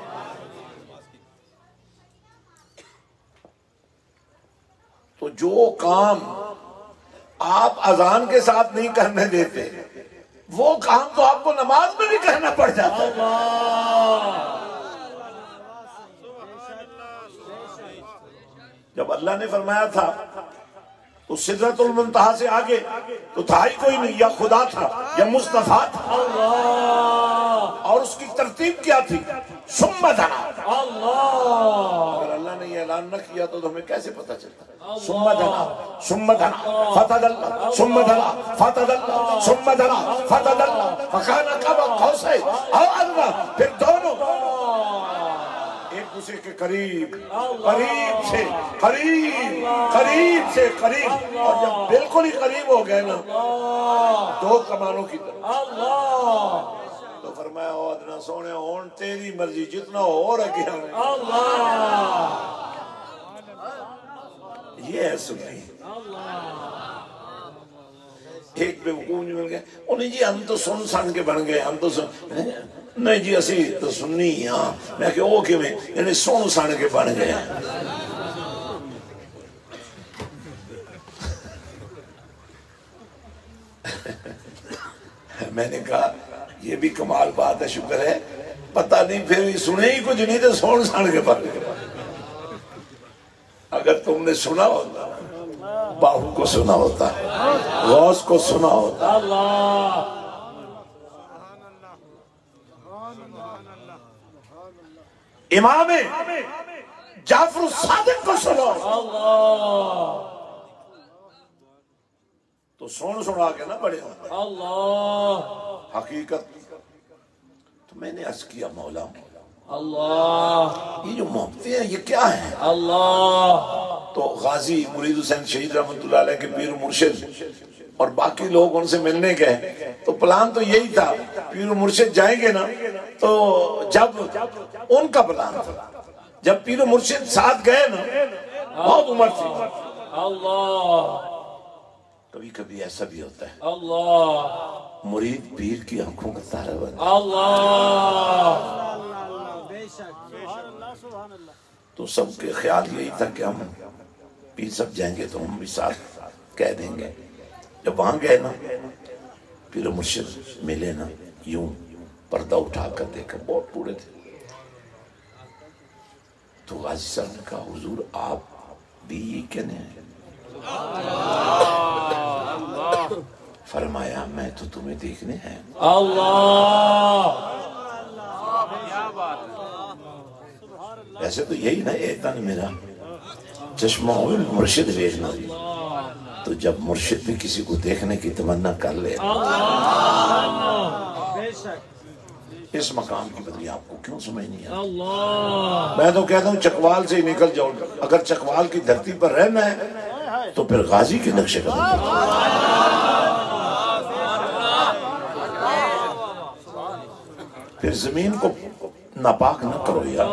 S1: تو جو کام آپ اذان کے ساتھ نہیں کرنے دیتے وہ کام تو آپ کو نماز میں بھی کرنا پڑ جاتا ہے. جب اللہ نے فرمایا تھا تو سدرۃ المنتہا سے آگے تو تھا ہی کوئی نہیں، یا خدا تھا یا مصطفیٰ تھا. اور اس کی ترتیب کیا تھی؟ ثم دنا. اگر اللہ نے یہ اعلان بیان نہ کیا تو ہمیں کیسے پتہ چلتا؟ ثم دنا فتدلا ثم دنا فتدلا ثم دنا فتدلا فکان قاب قوسین او ادنی، پھر دونوں ایک دوسرے کے قریب سے قریب، اور جب بالکل ہی قریب ہو گئے نا دو کمانوں کی طرح، تو فرمایا او ادنا سونے ہون تیری مرضی جتنا ہو رکھے ہمیں، یہ ہے سنی۔ ایک بے وقوف نہیں مل گئے انہیں جی ہم تو سن کے بن گئے، ہم تو نہیں جی اسی تو سنی ہاں، میں کہ او کہ میں یعنی سن کے بن گئے۔ میں نے کہا یہ بھی کمال بات ہے، شکر ہے پتہ نہیں پھر بھی سنے ہی کچھ نہیں تو سن کے بن گئے۔ اگر تم نے سنا ہوتا، باہو کو سنا ہوتا، غوث کو سنا ہوتا، امام جعفر الصادق کو سنا تو سنا کے نہ بڑے ہوتا حقیقت۔ تو میں نے عرض کیا مولا یہ جو محبتیں ہیں یہ کیا ہیں؟ تو غازی مرید حسین شہید رحمت اللہ علیہ کے پیر مرشد اور باقی لوگ ان سے ملنے گئے، تو پلان تو یہی تھا پیر مرشد جائیں گے نا، تو جب ان کا پلان تھا جب پیر مرشد ساتھ گئے نا بہت عمر تھی، کبھی کبھی ایسا بھی ہوتا ہے مرید پیر کی آنکھوں کا تارا بن، تو سب کے خیال یہی تھا کہ ہم پیر سب جائیں گے تو ہم بھی ساتھ کہہ دیں گے۔ جب وہاں گئے نا پیر مرشد ملے نا، یوں پردہ اٹھا کر دیکھا بہت بوڑھے تھے، تو غازی صاحب نے کہا حضور آپ بھی یہ کہنے ہیں؟ فرمایا میں تو تمہیں دیکھنے ہیں۔ ایسے تو یہی نا ایتن میرا چشمہ ہوئے مرشد دیکھنا، تو جب مرشد بھی کسی کو دیکھنے کی تمنا کر لے، اس مقام کی بدلی آپ کو کیوں سمجھ نہیں آتی؟ میں تو کہتا ہوں چکوال سے ہی نکل جاؤ، اگر چکوال کی دھرتی پر رہنا ہے تو پھر غازی کے نقش قدم پھر زمین کو ناپاک نہ کرو یار۔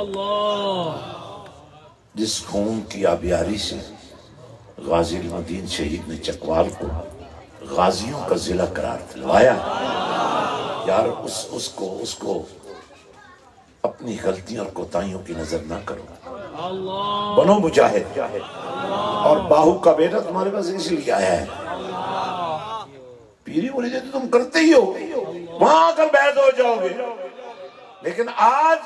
S1: جس خون کی آبیاری سے غازی المدین شہید نے چکوال کو غازیوں کا ضلع قرار دلوایا، یار اس کو اپنی غلطیوں اور کوتاہیوں کی نظر نہ کرو، بنو مجاہد، اور باہو کا بیٹا تمہارے پاس اس لیے آیا ہے، پیری مریدیں تو تم کرتے ہی ہو، وہاں آ کر بیعت ہو جاؤ گے، لیکن آج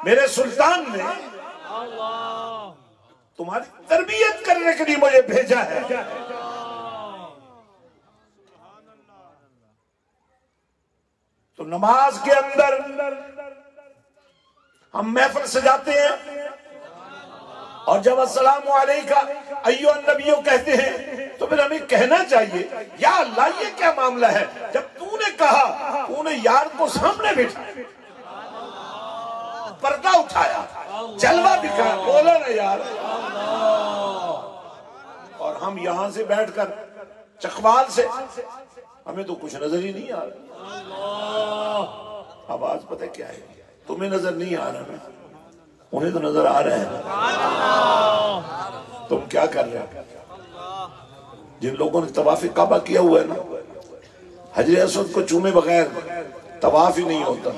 S1: میرے سلطان نے تمہاری تربیت کرنے کے لیے مجھے بھیجا ہے۔ تو نماز کے اندر ہم محفل سجاتے ہیں، اور جب السلام علیکہ ایھا النبی کہتے ہیں تو پھر ہمیں کہنا چاہیے یا اللہ یہ کیا معاملہ ہے؟ جب تو نے کہا، تو نے یار کو سامنے بٹھا پردہ اٹھایا، جلوہ دکھایا، بولا نا یار، اور ہم یہاں سے بیٹھ کر چکوال سے ہمیں تو کچھ نظر ہی نہیں آ رہا۔ اب آج پتہ کیا ہے، تمہیں نظر نہیں آ رہا نا، انہیں تو نظر آ رہا ہے۔ تم کیا کر رہے ہو؟ جن لوگوں نے طواف کعبہ کیا ہوا ہے نا، حجر اسود کو چومے بغیر طواف ہی نہیں ہوتا۔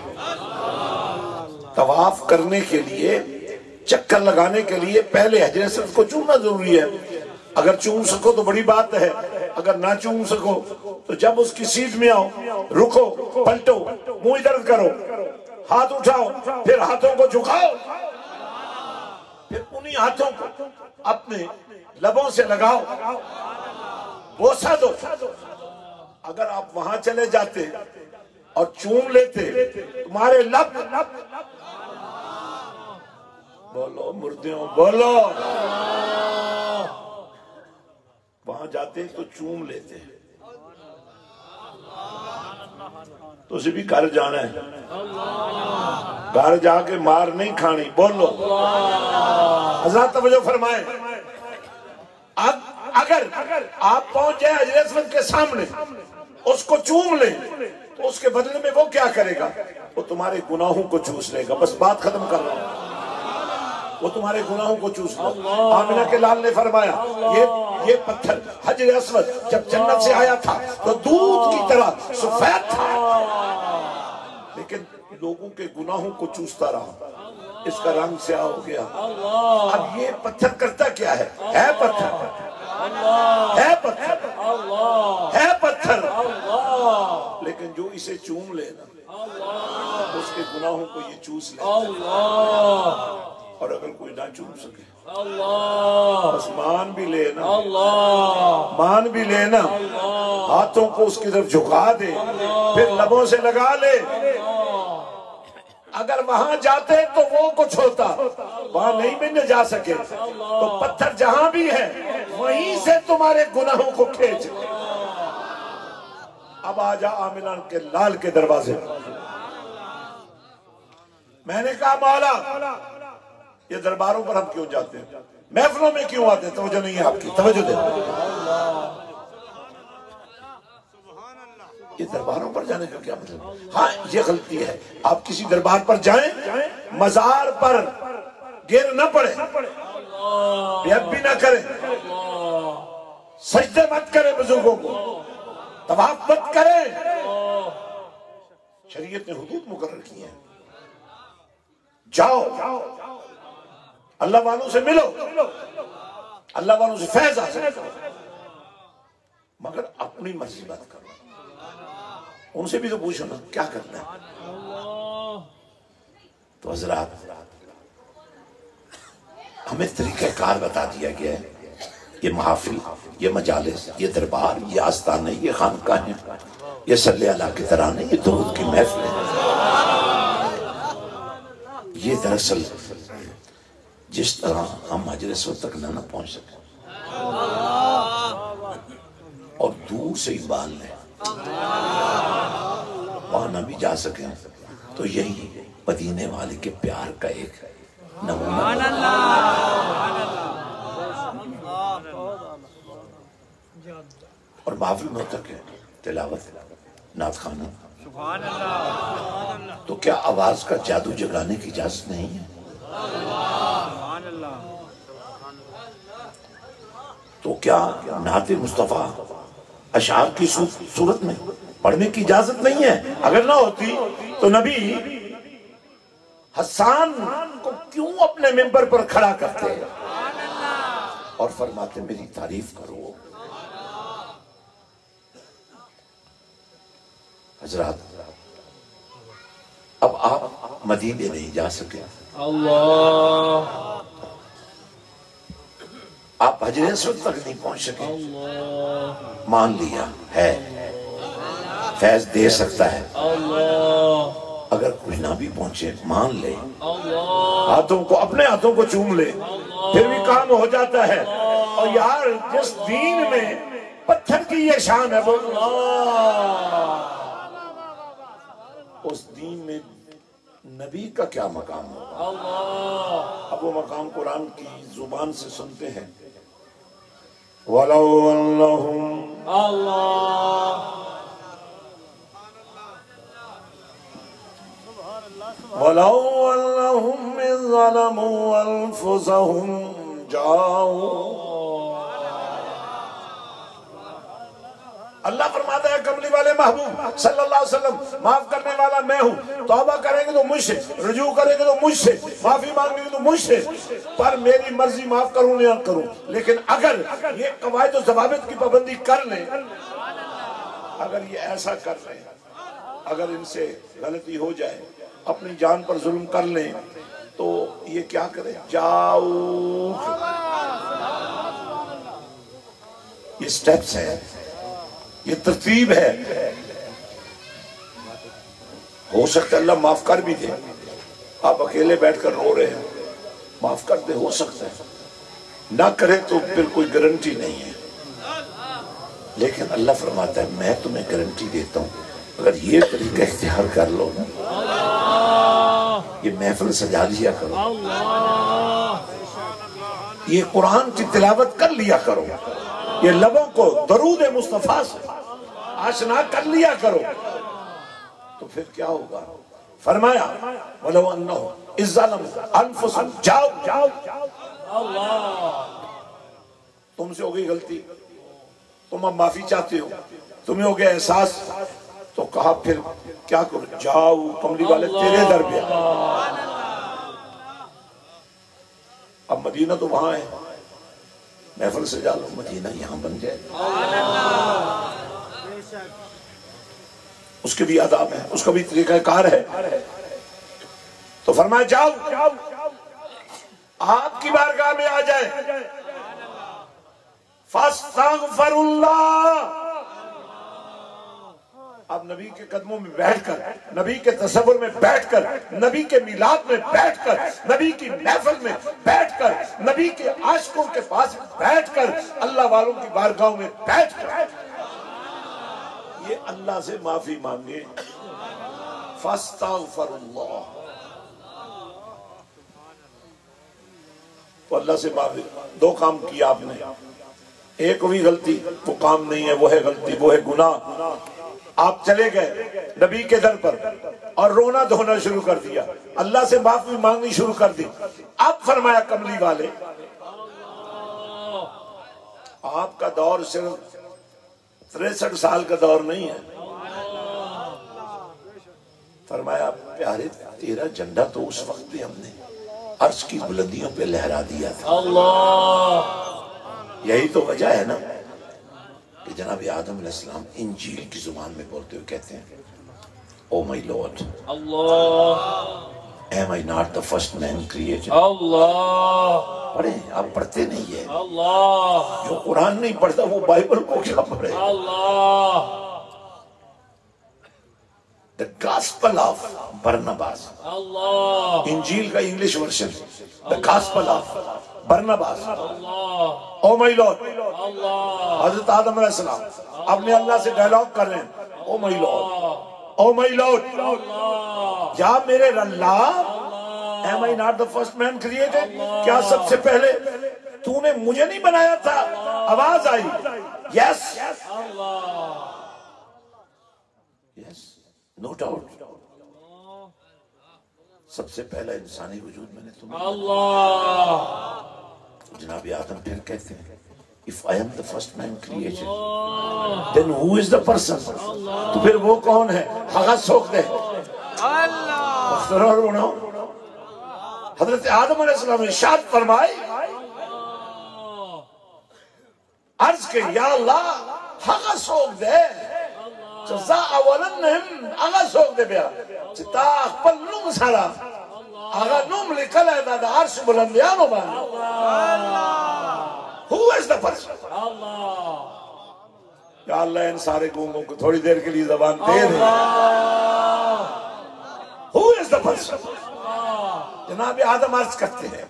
S1: طواف کرنے کے لیے، چکر لگانے کے لیے پہلے حجر اسود کو چومنا ضروری ہے، اگر چوم سکو تو بڑی بات ہے، اگر نہ چوم سکو تو جب اس کی سیٹ میں آؤ، رکو، پلٹو، منہ ادھر کرو، ہاتھ اٹھاؤ، پھر ہاتھوں کو جھکاؤ، پھر انہی ہاتھوں کو اپنے لبوں سے لگاؤ، بوسہ دو۔ اگر آپ وہاں چلے جاتے اور چوم لیتے، تمہارے لب بولو مردیوں بولو. وہاں جاتے تو چوم لیتے. تو اسے بھی گھر جانا ہے, گھر جا کے مار نہیں کھانی. بولو حضرات توجہ فرمائیں. اگر آپ پہنچ جائیں حجر اسود کے سامنے, اس کو چوم لیں, تو اس کے بدلے میں وہ کیا کرے گا؟ وہ تمہارے گناہوں کو چوس لے گا. بس بات ختم کر رہا ہوں. وہ تمہارے گناہوں کو چوس لے گا. آمنہ کے لال نے فرمایا یہ پتھر حجر اسود جب جنت سے آیا تھا تو دودھ کی طرح سفید تھا, لیکن لوگوں کے گناہوں کو چوستا رہا, اس کا رنگ سیاہ ہو گیا. اب یہ پتھر کرتا کیا ہے پتھر, ہے پتھر, ہے پتھر, لیکن جو اسے چوم لے نا اس کے گناہوں کو یہ چوس لے. اور اگر کوئی نہ چوم سکے بس مان بھی لینا, مان بھی لینا, ہاتھوں کو اس کی طرف جھکا دے, پھر لبوں سے لگا لے. اگر وہاں جاتے تو وہ کچھ ہوتا, وہاں نہیں بھی جا سکے تو پتھر جہاں بھی ہے وہیں سے تمہارے گناہوں کو کھینچ. اب آجا آمنہ کے لال کے دروازے. میں نے کہا مولا یہ درباروں پر ہم کیوں جاتے ہیں, محفلوں میں کیوں آتے ہیں؟ توجہ نہیں ہے آپ کی, توجہ دے. یہ درباروں پر جانے کا کیا مطلب؟ ہاں یہ غلطی ہے, آپ کسی دربار پر جائیں مزار پر گر نہ پڑے, بے ادبی نہ کریں, سجدے مت کریں بزرگوں کو, طواف مت کریں. شریعت نے حدود مقرر کی ہیں. جاؤ اللہ والوں سے ملو, اللہ والوں سے فیض حاصل کرو, مگر اپنی مرضی مت کرو. ان سے بھی تو پوچھو نا کیا کرنا ہے. تو حضرات ہمیں طریقہ کار بتا دیا گیا ہے. یہ محافل, یہ مجالس, یہ دربار, یہ آستانے, یہ خانقاہیں, یہ صلی اللہ کے ترانے, یہ درود کی محفلیں, یہ دراصل جس طرح ہم حجر اسود تک نہ پہنچ سکیں اور دور سے ہی بال لیں, وہاں نہ بھی جا سکیں, تو یہی مدینے والے کے پیار کا ایک نمونہ. اور محفل میں ہوتا کہ تلاوت, نعت خوانی, تو کیا آواز کا جادو جگانے کی اجازت نہیں ہے؟ تو کیا نعت مصطفیٰ اشعار کی صورت میں پڑھنے کی اجازت نہیں ہے؟ اگر نہ ہوتی تو نبی حسان کو کیوں اپنے منبر پر کھڑا کرتے اور فرماتے میری تعریف کرو. حضرات اب آپ مدینے نہیں جا سکے, آپ حجر اسود تک نہیں پہنچ سکے, مان لیا ہے فیض دے سکتا ہے. اگر کچھ نہ بھی پہنچے مان لے, ہاتھوں کو, اپنے ہاتھوں کو چوم لے, پھر بھی کام ہو جاتا ہے. اور یار جس دین میں پتھر کی یہ شان ہے, اس دین میں نبی کا کیا مقام ہوگا؟ اب وہ مقام قرآن کی زبان سے سنتے ہیں. وَلَوْ أَنَّهُمْ إِذْ ظَلَمُوا أَنفُسَهُمْ جَاءُوا. اللہ فرماتا ہے کملی والے محبوب صلی اللہ علیہ وسلم معاف کرنے والا میں ہوں, توبہ کریں گے تو مجھ سے, رجوع کریں گے تو مجھ سے, معافی مانگیں گے تو مجھ سے, پر میری مرضی معاف کروں یا نہ کروں. لیکن اگر یہ قواعد و ضوابط کی پابندی کر لیں, اگر یہ ایسا کر لیں, اگر ان سے غلطی ہو جائے, اپنی جان پر ظلم کر لیں, تو یہ کیا کرے؟ جاؤ. یہ سٹیپس ہیں, یہ ترتیب ہے. ہو سکتا ہے اللہ معاف کر بھی دے, آپ اکیلے بیٹھ کر رو رہے ہیں, معاف کر دے، ہو سکتا ہے نہ کرے تو پھر کوئی گارنٹی نہیں ہے، لیکن اللہ فرماتا ہے میں تمہیں گارنٹی دیتا ہوں اگر یہ طریقہ اختیار کر لو نا، یہ محفل سجا لیا کرو، یہ قرآن کی تلاوت کر لیا کرو، یہ لبوں کو درود مصطفیٰ سے آشنا کر لیا کرو، تو پھر کیا ہوگا؟ فرمایا وَلَوْ أَنَّهُمْ إِذْ ظَلَمُوا أَنفُسَهُمْ جاؤ تم سے ہو گئی غلطی، تم اب معافی چاہتے ہو، تمہیں ہو گیا احساس، تو کہا پھر کیا کرو؟ جاؤ کملی والے تیرے در پہ، اب مدینہ تو وہاں ہے، محفل سے جا لو، مدینہ یہاں بن جائے، اس کے بھی آداب ہیں، اس کا بھی طریقہ کار ہے، تو فرمایا جاؤ آپ کی بارگاہ میں آ جائے، فاستغفر اللہ، اب نبی کے قدموں میں بیٹھ کر، نبی کے تصور میں بیٹھ کر، نبی کے میلاد میں بیٹھ کر، نبی کی محفل میں بیٹھ کر، نبی کے عاشقوں کے پاس بیٹھ کر، اللہ والوں کی بارگاہوں میں بیٹھ کر یہ اللہ سے معافی مانگے، فاستغفر اللہ، تو اللہ سے معافی، دو کام کیا آپ نے، ایک ہوئی غلطی، وہ کام نہیں ہے، وہ ہے غلطی، وہ ہے گناہ، آپ چلے گئے نبی کے در پر اور رونا دھونا شروع کر دیا، اللہ سے معافی مانگنی شروع کر دی، اب فرمایا کملی والے آپ کا دور صرف 63 سال کا دور نہیں ہے، فرمایا پیارے تیرا جھنڈا تو اس وقت بھی ہم نے عرش کی بلندیوں پہ لہرا دیا تھا، یہی تو وجہ ہے نا کہ جناب آدم علیہ السلام انجیل کی زبان میں بولتے ہوئے کہتے ہیں او مائی lord am I not the first man created؟ پڑھیں، آپ پڑھتے نہیں ہے، جو قرآن نہیں پڑھتا وہ بائبل کو کیا پڑھے؟ The Gospel of Barnabas، انجیل کا English version, The Gospel of Barnabas، O my lord, حضرت آدم علیہ السلام اپنے اللہ سے ڈائلاگ کر رہے ہیں، او مائی لارڈ، او مائی لارڈ، یا میرے اللہ، am I not the first man created؟ کیا سب سے پہلے تو نے مجھے نہیں بنایا تھا؟ آواز آئی، yes، yes، no doubt، سب سے پہلا انسانی وجود میں نے تمہیں، جناب آدم پھر کہتے ہیں if I am the first man created then who is the person؟ تو پھر وہ کون ہے؟ حغت سوک دے، مخترور بناؤ، حضرت آدم علیہ السلام ارشاد فرمائے، عرض کہ یا اللہ حغت سوک دے، جزا اولنہم اغا سوک دے بیا، چتا اخپل نوم سارا، اغا نوم لکل ہے دادا عرش بلندیانو بانا، who is the person؟ یا اللہ ان سارے گونگوں کو تھوڑی دیر کے لیے زبان دے دے، who is the person؟ جناب آدم عرض کرتے ہیں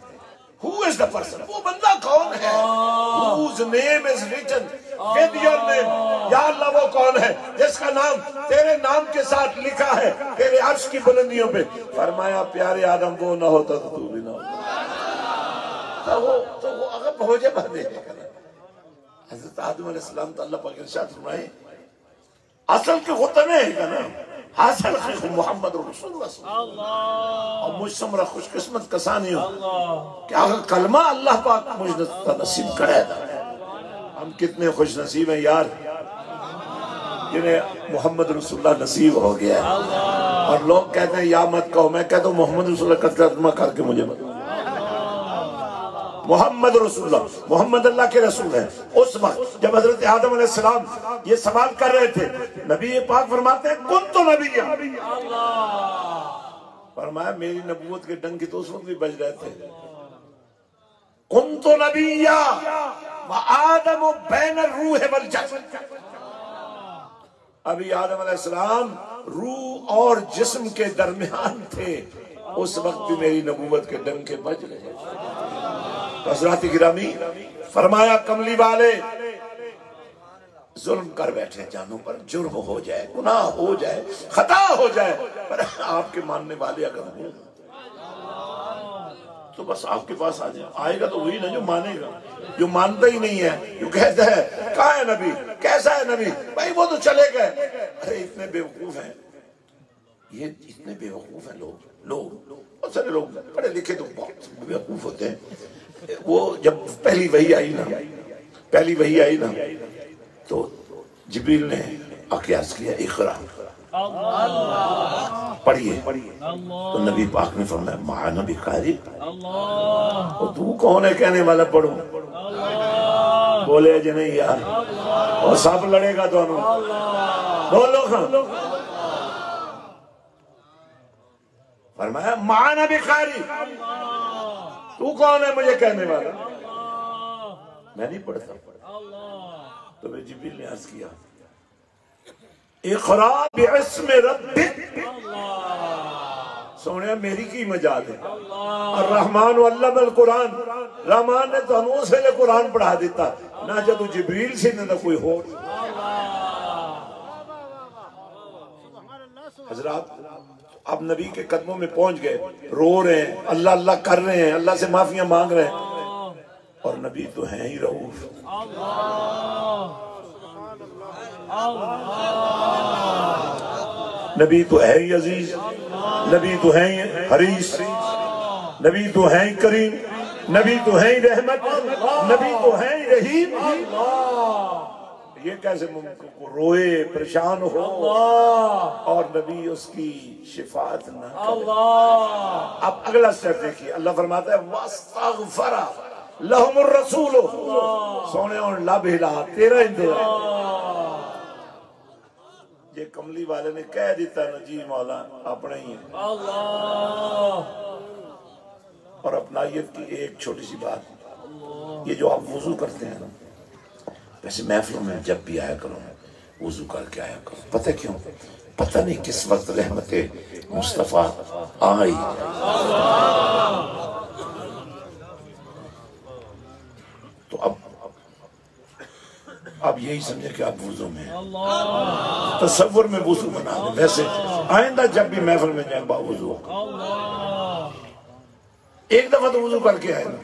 S1: who is the person؟ وہ بندہ کون ہے؟ whose name is written with your name؟ یا اللہ وہ کون ہے جس کا نام تیرے نام کے ساتھ لکھا ہے تیرے عرش کی بلندیوں پہ؟ فرمایا پیارے آدم وہ نہ ہوتا تو تو بھی نہ ہوتا، تو وہ اگر پہنچے بندے ہیں۔ حضرت آدم علیہ السلام تو اللہ پاک ارشاد فرمائے اصل کے خطنے ہیں کنا، حاصل خیخ محمد رسول اللہ صلی اللہ علیہ وسلم، اور مجھ سمرہ خوش قسمت کسانی ہوں کہ اگر کلمہ اللہ پاک مجھ نصیب کرے دا، ہم کتنے خوش نصیب ہیں یار جنہیں محمد رسول اللہ نصیب ہو گیا ہے، اور لوگ کہتے ہیں یا مت کہو، میں کہتا ہوں محمد رسول اللہ کا ترجمہ کر کے مجھے بتا، محمد رسول اللہ، محمد اللہ کے رسول ہیں۔ اس وقت جب حضرت آدم علیہ السلام یہ سوال کر رہے تھے، نبی پاک فرماتے ہیں کنت نبیّا، فرمایا میری نبوت کے ڈنگ تو اس وقت بھی بج رہے تھے، کنت نبیّا وآدم بین الروح والجسد، ابھی آدم علیہ السلام روح اور جسم کے درمیان تھے، اس وقت بھی میری نبوت کے ڈنکے بج رہے. تو حضرات گرامی فرمایا کملی والے ظلم کر بیٹھے جانوں پر، جرم ہو جائے، گناہ ہو جائے، خطا ہو جائے، پر آپ کے ماننے والے اگر ہوں تو بس آپ کے پاس آ جائے. آئے گا تو وہی نا جو مانے گا. جو مانتا ہی نہیں ہے، جو کہتا ہے کہاں ہے نبی، کیسا ہے نبی، بھائی وہ تو چلے گئے. ارے اتنے بیوقوف ہیں یہ، اتنے بیوقوف ہیں لوگ بہت سارے لوگ پڑھے لکھے تو بہت بیوقوف ہوتے ہیں. وہ جب پہلی وحی آئی نا تو جبریل نے عرض کیا اقرا پڑھیے. تو نبی پاک نے فرمایا معنا بقاری، اور تو کون ہے کہنے والا پڑھو. بولے جی نہیں یار، اور سب لڑے گا دونوں، بولو خان. فرمایا معنا بقاری، تو کون ہے مجھے کہنے والا، میں نہیں پڑھتا. تو میں جبریل نے عرض کیا اقرا باسم ربک، سونے میری کی مجال ہے. الرحمن علم القرآن، رحمان نے تو ہموں سے لے قرآن پڑھا دیتا، نہ جدو جبریل سے نہ کوئی ہو. حضرات اب نبی کے قدموں میں پہنچ گئے، رو رہے ہیں، اللہ اللہ کر رہے ہیں، اللہ سے معافیاں مانگ رہے ہیں. اور نبی تو ہیں ہی رؤوف، نبی تو ہے ہی عزیز، نبی تو ہے ہی حریص، نبی تو ہے ہی کریم، نبی تو ہے ہی رحمت، نبی تو ہے ہی رحیم. یہ کیسے ممکن کو روئے پریشان ہو اور نبی اس کی شفاعت نہ کرے. اب اگلا سٹیپ دیکھیے، اللہ فرماتا ہے واستغفر لہم الرسول، سونے اور لب ہلا تیرا انتظار. یہ کملی والے نے کہہ دیتا نا جی مولا اپنا ہی ہے. اور اپنائیت کی ایک چھوٹی سی بات، یہ جو آپ وضو کرتے ہیں نا، ویسے محفلوں میں جب بھی آیا کرو وضو کر کے آیا کرو. پتہ کیوں؟ پتہ نہیں کس وقت رحمت مصطفیٰ آئی. تو اب یہی سمجھے کہ آپ وضو میں ہیں، تصور میں وضو بنا دیں. ویسے آئندہ جب بھی محفل میں جائیں با وضو ایک دفعہ تو وضو کر کے آئے نا،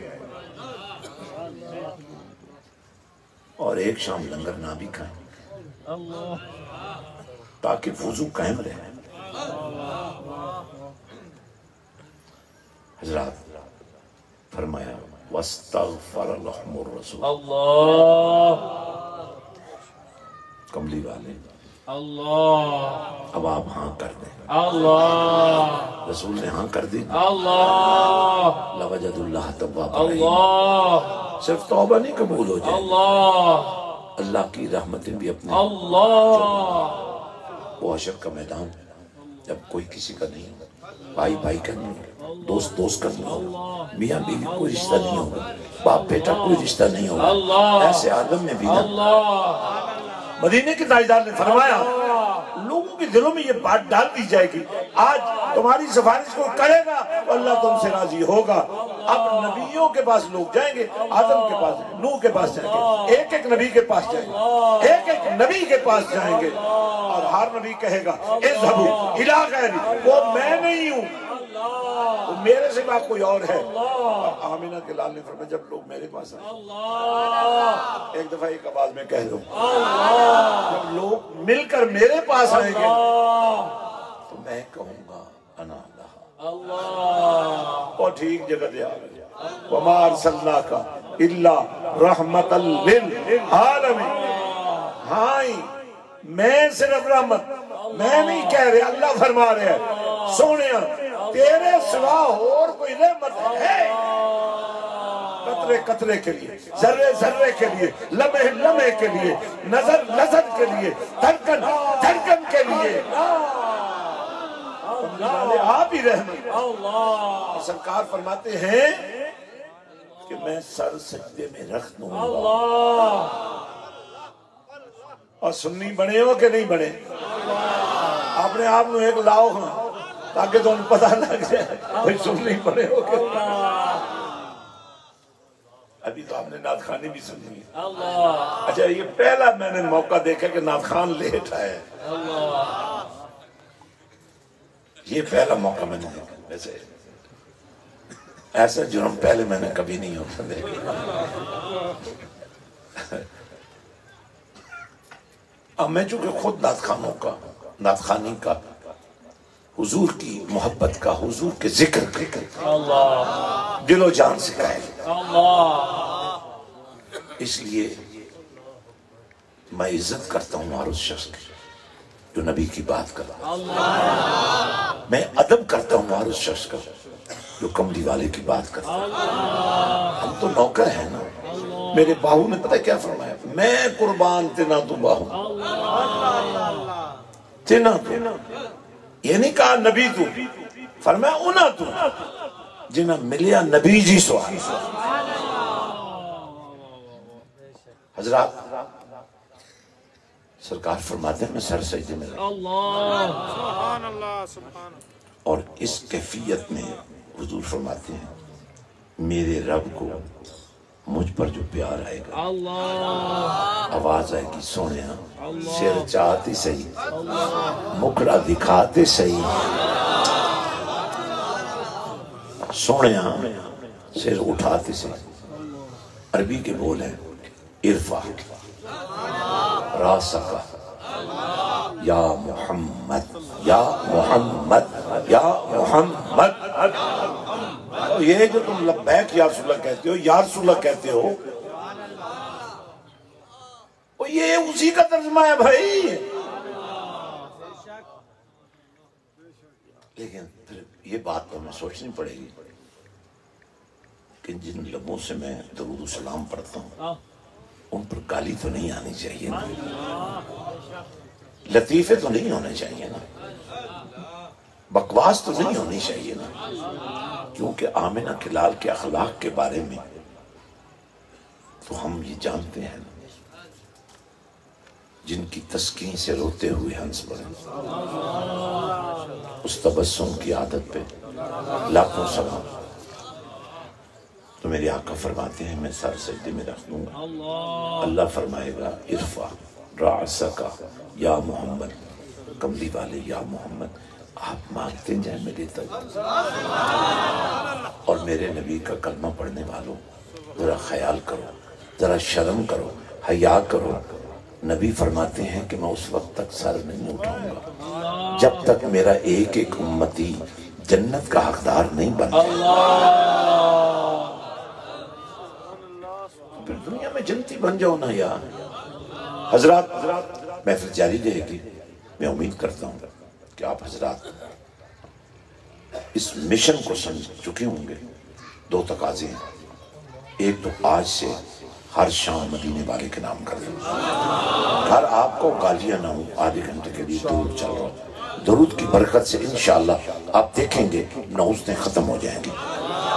S1: اور ایک شام لنگر نہ بھی کھائیں تاکہ وضو قائم رہے. حضرات فرمایا واستغفر لهم الرسول. کملی والے اب آپ ہاں کر دیں. رسول نے ہاں کر دی. لوجد اللہ توابا رحیم. صرف توبہ نہیں قبول ہو جائے، اللہ کی رحمتیں بھی اپنے. وہ حشر کا میدان جب کوئی کسی کا نہیں ہوگا، بھائی بھائی کا نہیں ہوگا، دوست دوست کا نہیں ہوگا، میاں بیوی کوئی رشتہ نہیں ہوگا، باپ بیٹا کوئی رشتہ نہیں ہوگا. ایسے عالم میں بھی نا مدینے کے تاجدار نے فرمایا لوگوں کے دلوں میں یہ بات ڈال دی جائے گی آج تمہاری سفارش کو کرے گا اللہ تم سے راضی ہوگا. اب نبیوں کے پاس لوگ جائیں گے، آدم کے پاس، نوح کے پاس جائیں گے، ایک ایک نبی کے پاس جائیں گے، ایک ایک نبی کے پاس جائیں گے، اور ہر نبی کہے گا اذهبوا الى غیری، وہ میں نہیں ہوں، وہ میرے سوا کوئی اور ہے. اور آمینہ کے لال نے فرمایا جب لوگ میرے پاس آئیں، ایک دفعہ ایک آواز میں کہہ دو، جب لوگ مل کر میرے پاس آئیں گے تو میں کہوں گا انا لہا. اور ٹھیک جگہ دے آگے وَمَا أَرْسَلْنَاكَ إِلَّا رَحْمَةً لِلْعَالَمِينَ. ہاں میں صرف رحمت، میں نہیں کہہ رہے، اللہ فرما رہے ہیں سونیا تیرے سوا اور کوئی رحمت ہے قطرے قطرے کے لیے، ذرے ذرے کے لیے، لمحے لمحے کے لیے، نظر نظر کے لیے، دھڑکن دھڑکن کے لیے. آپ ہی رحمت. سرکار فرماتے ہیں کہ میں سر سجدے میں رکھ دوں گا. اور سنی بنے ہو کہ نہیں بنے، اپنے آپ نو ایک لاؤ ہاں تاکہ تو انہیں پتہ لگ جائے بھائی سن نہیں پڑے ہو کہ ابھی تو آپ نے نعت خوانی بھی سنی ہے اچھا یہ پہلا میں نے موقع دیکھا کہ نعت خوان لیٹ آئے یہ پہلا موقع میں نے دیکھا ویسے ایسا جرم پہلے میں نے کبھی نہیں ہوتا دیکھا اب میں چونکہ خود نعت خوانوں کا نعت خوانی کا حضور کی محبت کا حضور کے ذکر کا دل و جان سے قائل اس لیے میں عزت کرتا ہوں ہر اس شخص کی جو نبی کی بات کرتا ہے میں ادب کرتا ہوں ہر اس شخص کا جو کملی والے کی بات کرتا ہے ہم تو نوکر ہیں نا میرے باہو نے پتہ کیا فرمایا میں قربان تینا تو باہو تینا تو یہ نہیں کہا نبی تو فرمایا انہا تو جنہاں ملیا نبی جی سوال حضرات سرکار فرماتے ہیں میں سر سجدے میں اور اس کیفیت میں حضور فرماتے ہیں میرے رب کو مجھ پر جو پیار آئے گا آواز آئے گی سونے سر چاہتے صحیح مکڑا دکھاتے صحیح سونے سر اٹھاتے صحیح عربی کے بول ہیں ارفع راسکا یا محمد یا محمد یا محمد یہ جو تم لبیک یا رسول اللہ کہتے ہو یا رسول اللہ کہتے ہو یہ اسی کا ترجمہ ہے بھائی لیکن پھر یہ بات تو ہمیں سوچنی پڑے گی کہ جن لبوں سے میں درود و سلام پڑھتا ہوں ان پر گالی تو نہیں آنی چاہیے نا لطیفے تو نہیں ہونے چاہیے نا بکواس تو نہیں ہونی چاہیے نا کیونکہ آمنہ کلال کے اخلاق کے بارے میں تو ہم یہ جانتے ہیں جن کی تسکین سے روتے ہوئے ہنس پڑے اس تبسم کی عادت پہ لاکھوں سلام تو میرے آقا فرماتے ہیں میں سر سجدے میں رکھ دوں گا اللہ فرمائے گا ارفع راسکا یا محمد کملی والے یا محمد آپ مانگتے جائیں میں دیتا اور میرے نبی کا کلمہ پڑھنے والوں ذرا خیال کرو ذرا شرم کرو حیا کرو نبی فرماتے ہیں کہ میں اس وقت تک سر نہیں اٹھاؤں گا جب تک میرا ایک ایک امتی جنت کا حقدار نہیں بن جائے پھر دنیا میں جنتی بن جاؤ نا یار حضرات محفل جاری رہے گی میں امید کرتا ہوں کہ آپ حضرات اس مشن کو سمجھ چکے ہوں گے دو تقاضے ہیں ایک تو آج سے ہر شام مدینے والے کے نام کر دیں ہر آپ کو گالیاں نہ ہوں آدھے گھنٹے کے لیے درود چل رہا درود کی برکت سے انشاءاللہ آپ دیکھیں گے نحوستیں ختم ہو جائیں گی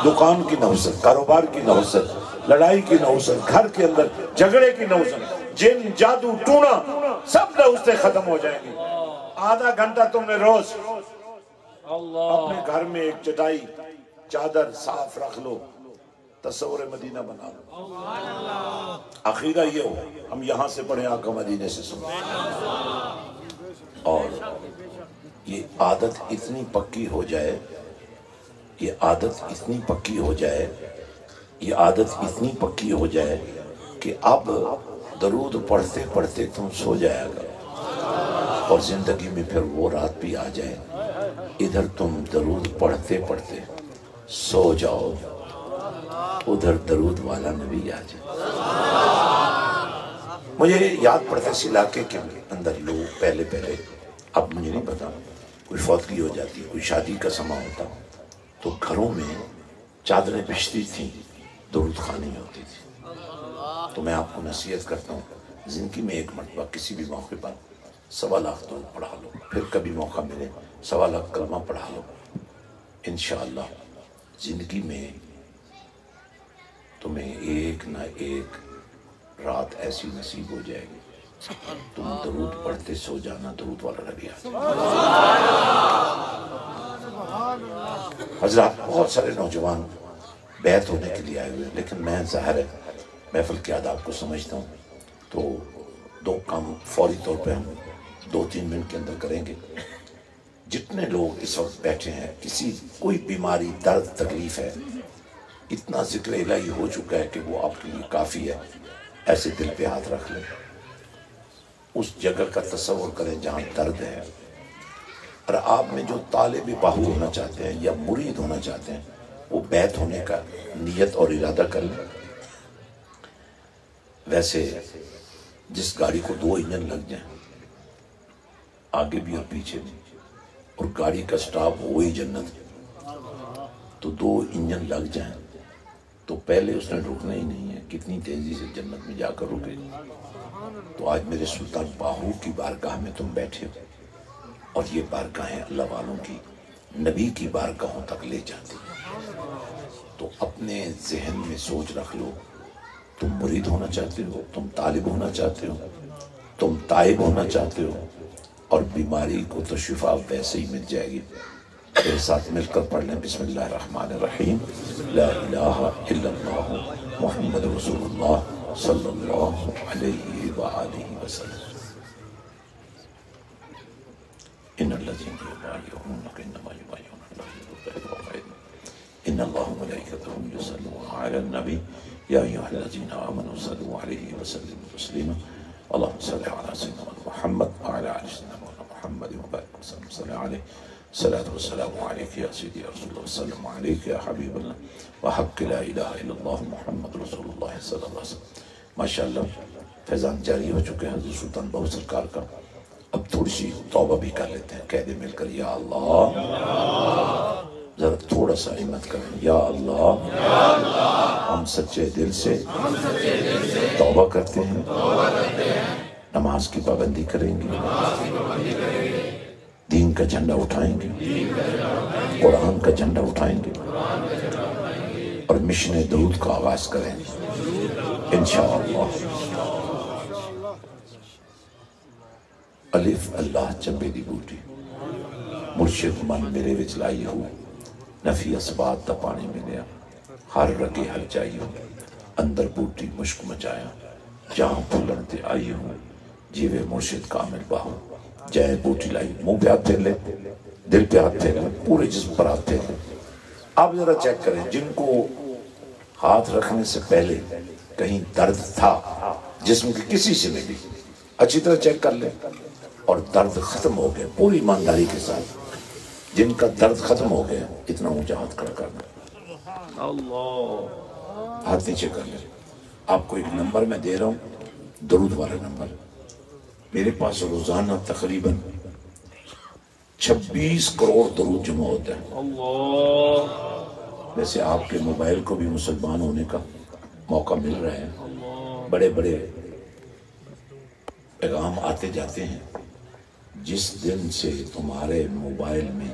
S1: دکان کی نحوست کاروبار کی نحوست لڑائی کی نحوست گھر کے اندر جھگڑے کی نحوست جن جادو ٹونا سب نحوستیں ختم ہو جائیں گی آدھا گھنٹہ تم نے روز اپنے گھر میں ایک چٹائی چادر صاف رکھ لو تصور مدینہ بنا لو اخیرہ یہ ہو ہم یہاں سے پڑھیں آقا مدینے سے سنیں اور یہ عادت اتنی پکی ہو جائے یہ عادت اتنی پکی ہو جائے یہ عادت اتنی پکی ہو جائے کہ اب درود پڑھتے پڑھتے تم سو جائے گا اور زندگی میں پھر وہ رات بھی آ جائے ادھر تم درود پڑھتے پڑھتے سو جاؤ ادھر درود والا نبی آ جائے مجھے یاد پڑتا اس علاقے کے اندر لوگ پہلے اب مجھے نہیں پتا کوئی فوتگی ہو جاتی کوئی شادی کا سما ہوتا تو گھروں میں چادریں بچھتی تھیں درود خوانی ہوتی تھی تو میں آپ کو نصیحت کرتا ہوں زندگی میں ایک مرتبہ کسی بھی موقع پر 1.25 لاکھ درود پڑھا لو پھر کبھی موقع ملے 1.25 لاکھ کلمہ پڑھا لو انشاءاللہ زندگی میں تمہیں ایک نہ ایک رات ایسی نصیب ہو جائے گی تم درود پڑھتے سو جانا درود والا نبی آتا حضرات بہت سارے نوجوان بیعت ہونے کے لیے آئے ہوئے ہیں، لیکن میں ظاہر ہے محفل کے آداب کو سمجھتا ہوں، تو دو کام فوری طور پہ ہم 2-3 منٹ کے اندر کریں گے۔ جتنے لوگ اس وقت بیٹھے ہیں، کسی کوئی بیماری، درد، تکلیف ہے، اتنا ذکر الہی ہو چکا ہے کہ وہ آپ کے لیے کافی ہے۔ ایسے دل پہ ہاتھ رکھ لیں، اس جگہ کا تصور کریں جہاں درد ہے، اور آپ میں جو طالب باہو ہونا چاہتے ہیں یا مرید ہونا چاہتے ہیں، وہ بیعت ہونے کا نیت اور ارادہ کر لیں۔ ویسے جس گاڑی کو 2 انجن لگ جائیں، آگے بھی اور پیچھے بھی، اور گاڑی کا سٹاپ وہی جنت، تو 2 انجن لگ جائیں تو پہلے اس نے رکنا ہی نہیں ہے، کتنی تیزی سے جنت میں جا کر رکے۔ تو آج میرے سلطان باہو کی بارگاہ میں تم بیٹھے ہو، اور یہ بارگاہیں اللہ والوں کی نبی کی بارگاہوں تک لے جاتی ہیں۔ تو اپنے ذہن میں سوچ رکھ لو، تم مرید ہونا چاہتے ہو، تم طالب ہونا چاہتے ہو، تم تائب ہونا چاہتے ہو، اور بیماری کو تو شفا ویسے ہی مل جائے گی۔ میرے ساتھ مل کر پڑھ لیں، بسم اللہ الرحمن الرحیم، لا الہ الا اللہ محمد رسول اللہ صلی اللہ علیہ وآلہ وسلم۔ ان الذین یبایعونک انما یبایعون اللہ ید اللہ فوق ایدیہم ان اللہ وملائکتہ یصلون علی النبی یا ایھا الذین آمنوا صلوا علیہ وسلموا تسلیما اللهم صل علی سیدنا محمد وعلی آل سیدنا محمد وبارک وسلم صلی علیہ الصلاة والسلام علیک یا سیدی رسول اللہ وسلم علیک یا حبیب اللہ وحق لا الہ الا اللہ محمد رسول اللہ صلی اللہ علیہ وسلم۔ ماشاءاللہ فیضان جاری ہو چکے ہیں حضرت سلطان باہو سرکار کا۔ اب تھوڑی سی توبہ بھی کر لیتے ہیں، کہہ دیں مل کر یا اللہ، ذرا تھوڑا سا ہمت کریں، یا اللہ ہم سچے دل سے توبہ کرتے ہیں، نماز کی پابندی کریں گے، دین کا جھنڈا اٹھائیں گے، قرآن کا جھنڈا اٹھائیں گے، اور مشن درود کا آغاز کریں گے انشاءاللہ۔ الف اللہ چمبے دی بوٹی مرشد من میرے وچ لائی ہو، نفی اسبات تا پانی ملیا، ہر رگے ہر جائی ہو، اندر بوٹی مشک مچایا، جہاں پھولن تے آئی ہو، جیوے مرشد کامل باہو، جائے بوٹی لائی، منہ پہ ہاتھ پھیر لے، دل پہ ہاتھ پھیر لے، پورے جسم پر ہاتھ پھیر لے۔ آپ ذرا چیک کریں، جن کو ہاتھ رکھنے سے پہلے کہیں درد تھا جسم کی کسی سے بھی، اچھی طرح چیک کر لیں، اور درد ختم ہو گیا پوری ایمانداری کے ساتھ۔ جن کا درد ختم ہو گیا اتنا اونچا ہاتھ کھڑا کرنا، اللہ، ہاتھ نیچے کر لیں۔ آپ کو ایک نمبر میں دے رہا ہوں، درود والا نمبر۔ میرے پاس روزانہ تقریباً 26 کروڑ درود جمع ہوتا ہے۔ ویسے آپ کے موبائل کو بھی مسلمان ہونے کا موقع مل رہا ہے، بڑے بڑے پیغام آتے جاتے ہیں۔ جس دن سے تمہارے موبائل میں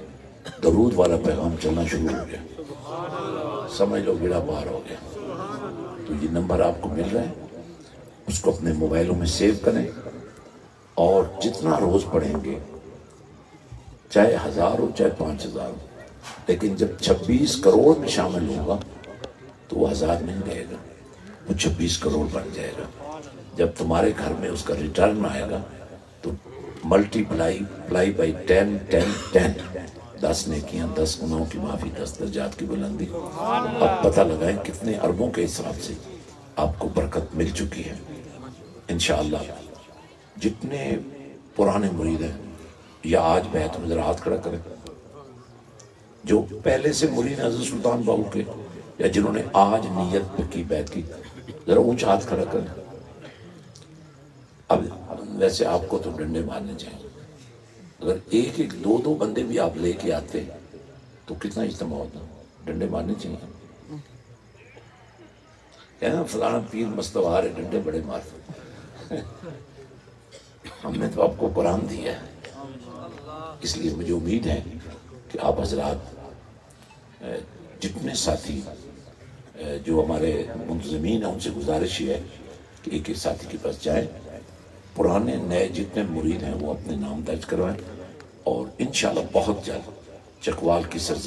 S1: درود والا پیغام چلنا شروع ہو گیا، سمجھ لو بیڑا پار ہو گیا۔ تو یہ نمبر آپ کو مل رہا ہے، اس کو اپنے موبائلوں میں سیو کریں، اور جتنا روز پڑھیں گے، چاہے 1000 ہو چاہے 5000 ہو، لیکن جب 26 کروڑ میں شامل ہوگا تو وہ 1000 نہیں رہے گا، وہ 26 کروڑ بن جائے گا۔ جب تمہارے گھر میں اس کا ریٹرن آئے گا تو ملٹی پلائی بائی 10 10 10، 10 نیکیاں، 10 گناہوں کی معافی، 10 درجات کی بلندی۔ اب پتہ لگائیں کتنے اربوں کے حساب سے آپ کو برکت مل چکی ہے انشاءاللہ۔ جتنے پرانے مرید ہیں یا آج بیعت میں ذرا ہاتھ کھڑا کریں، جو پہلے سے مرید ہیں حضرت سلطان باہو کے، یا جنہوں نے آج نیت کی بیعت کی، ذرا اونچا ہاتھ کھڑا کریں۔ اب ویسے آپ کو تو ڈنڈے مارنے چاہیے، اگر ایک ایک 2 بندے بھی آپ لے کے آتے تو کتنا اجتماع ہوتا، ڈنڈے مارنے چاہیے۔ کہنا فلانا پیر مستوار ہے، ڈنڈے بڑے مارتے۔ ہم نے تو آپ کو قرآن دیا ہے، اس لیے مجھے امید ہے کہ آپ حضرات جتنے ساتھی جو ہمارے منتظمین ہیں ان سے گزارش یہ ہے کہ ایک ایک ساتھی کے پاس جائیں، پرانے نئے جتنے مرید ہیں وہ اپنے نام درج کروائیں، اور انشاءاللہ بہت جلد چکوال کی سرزمین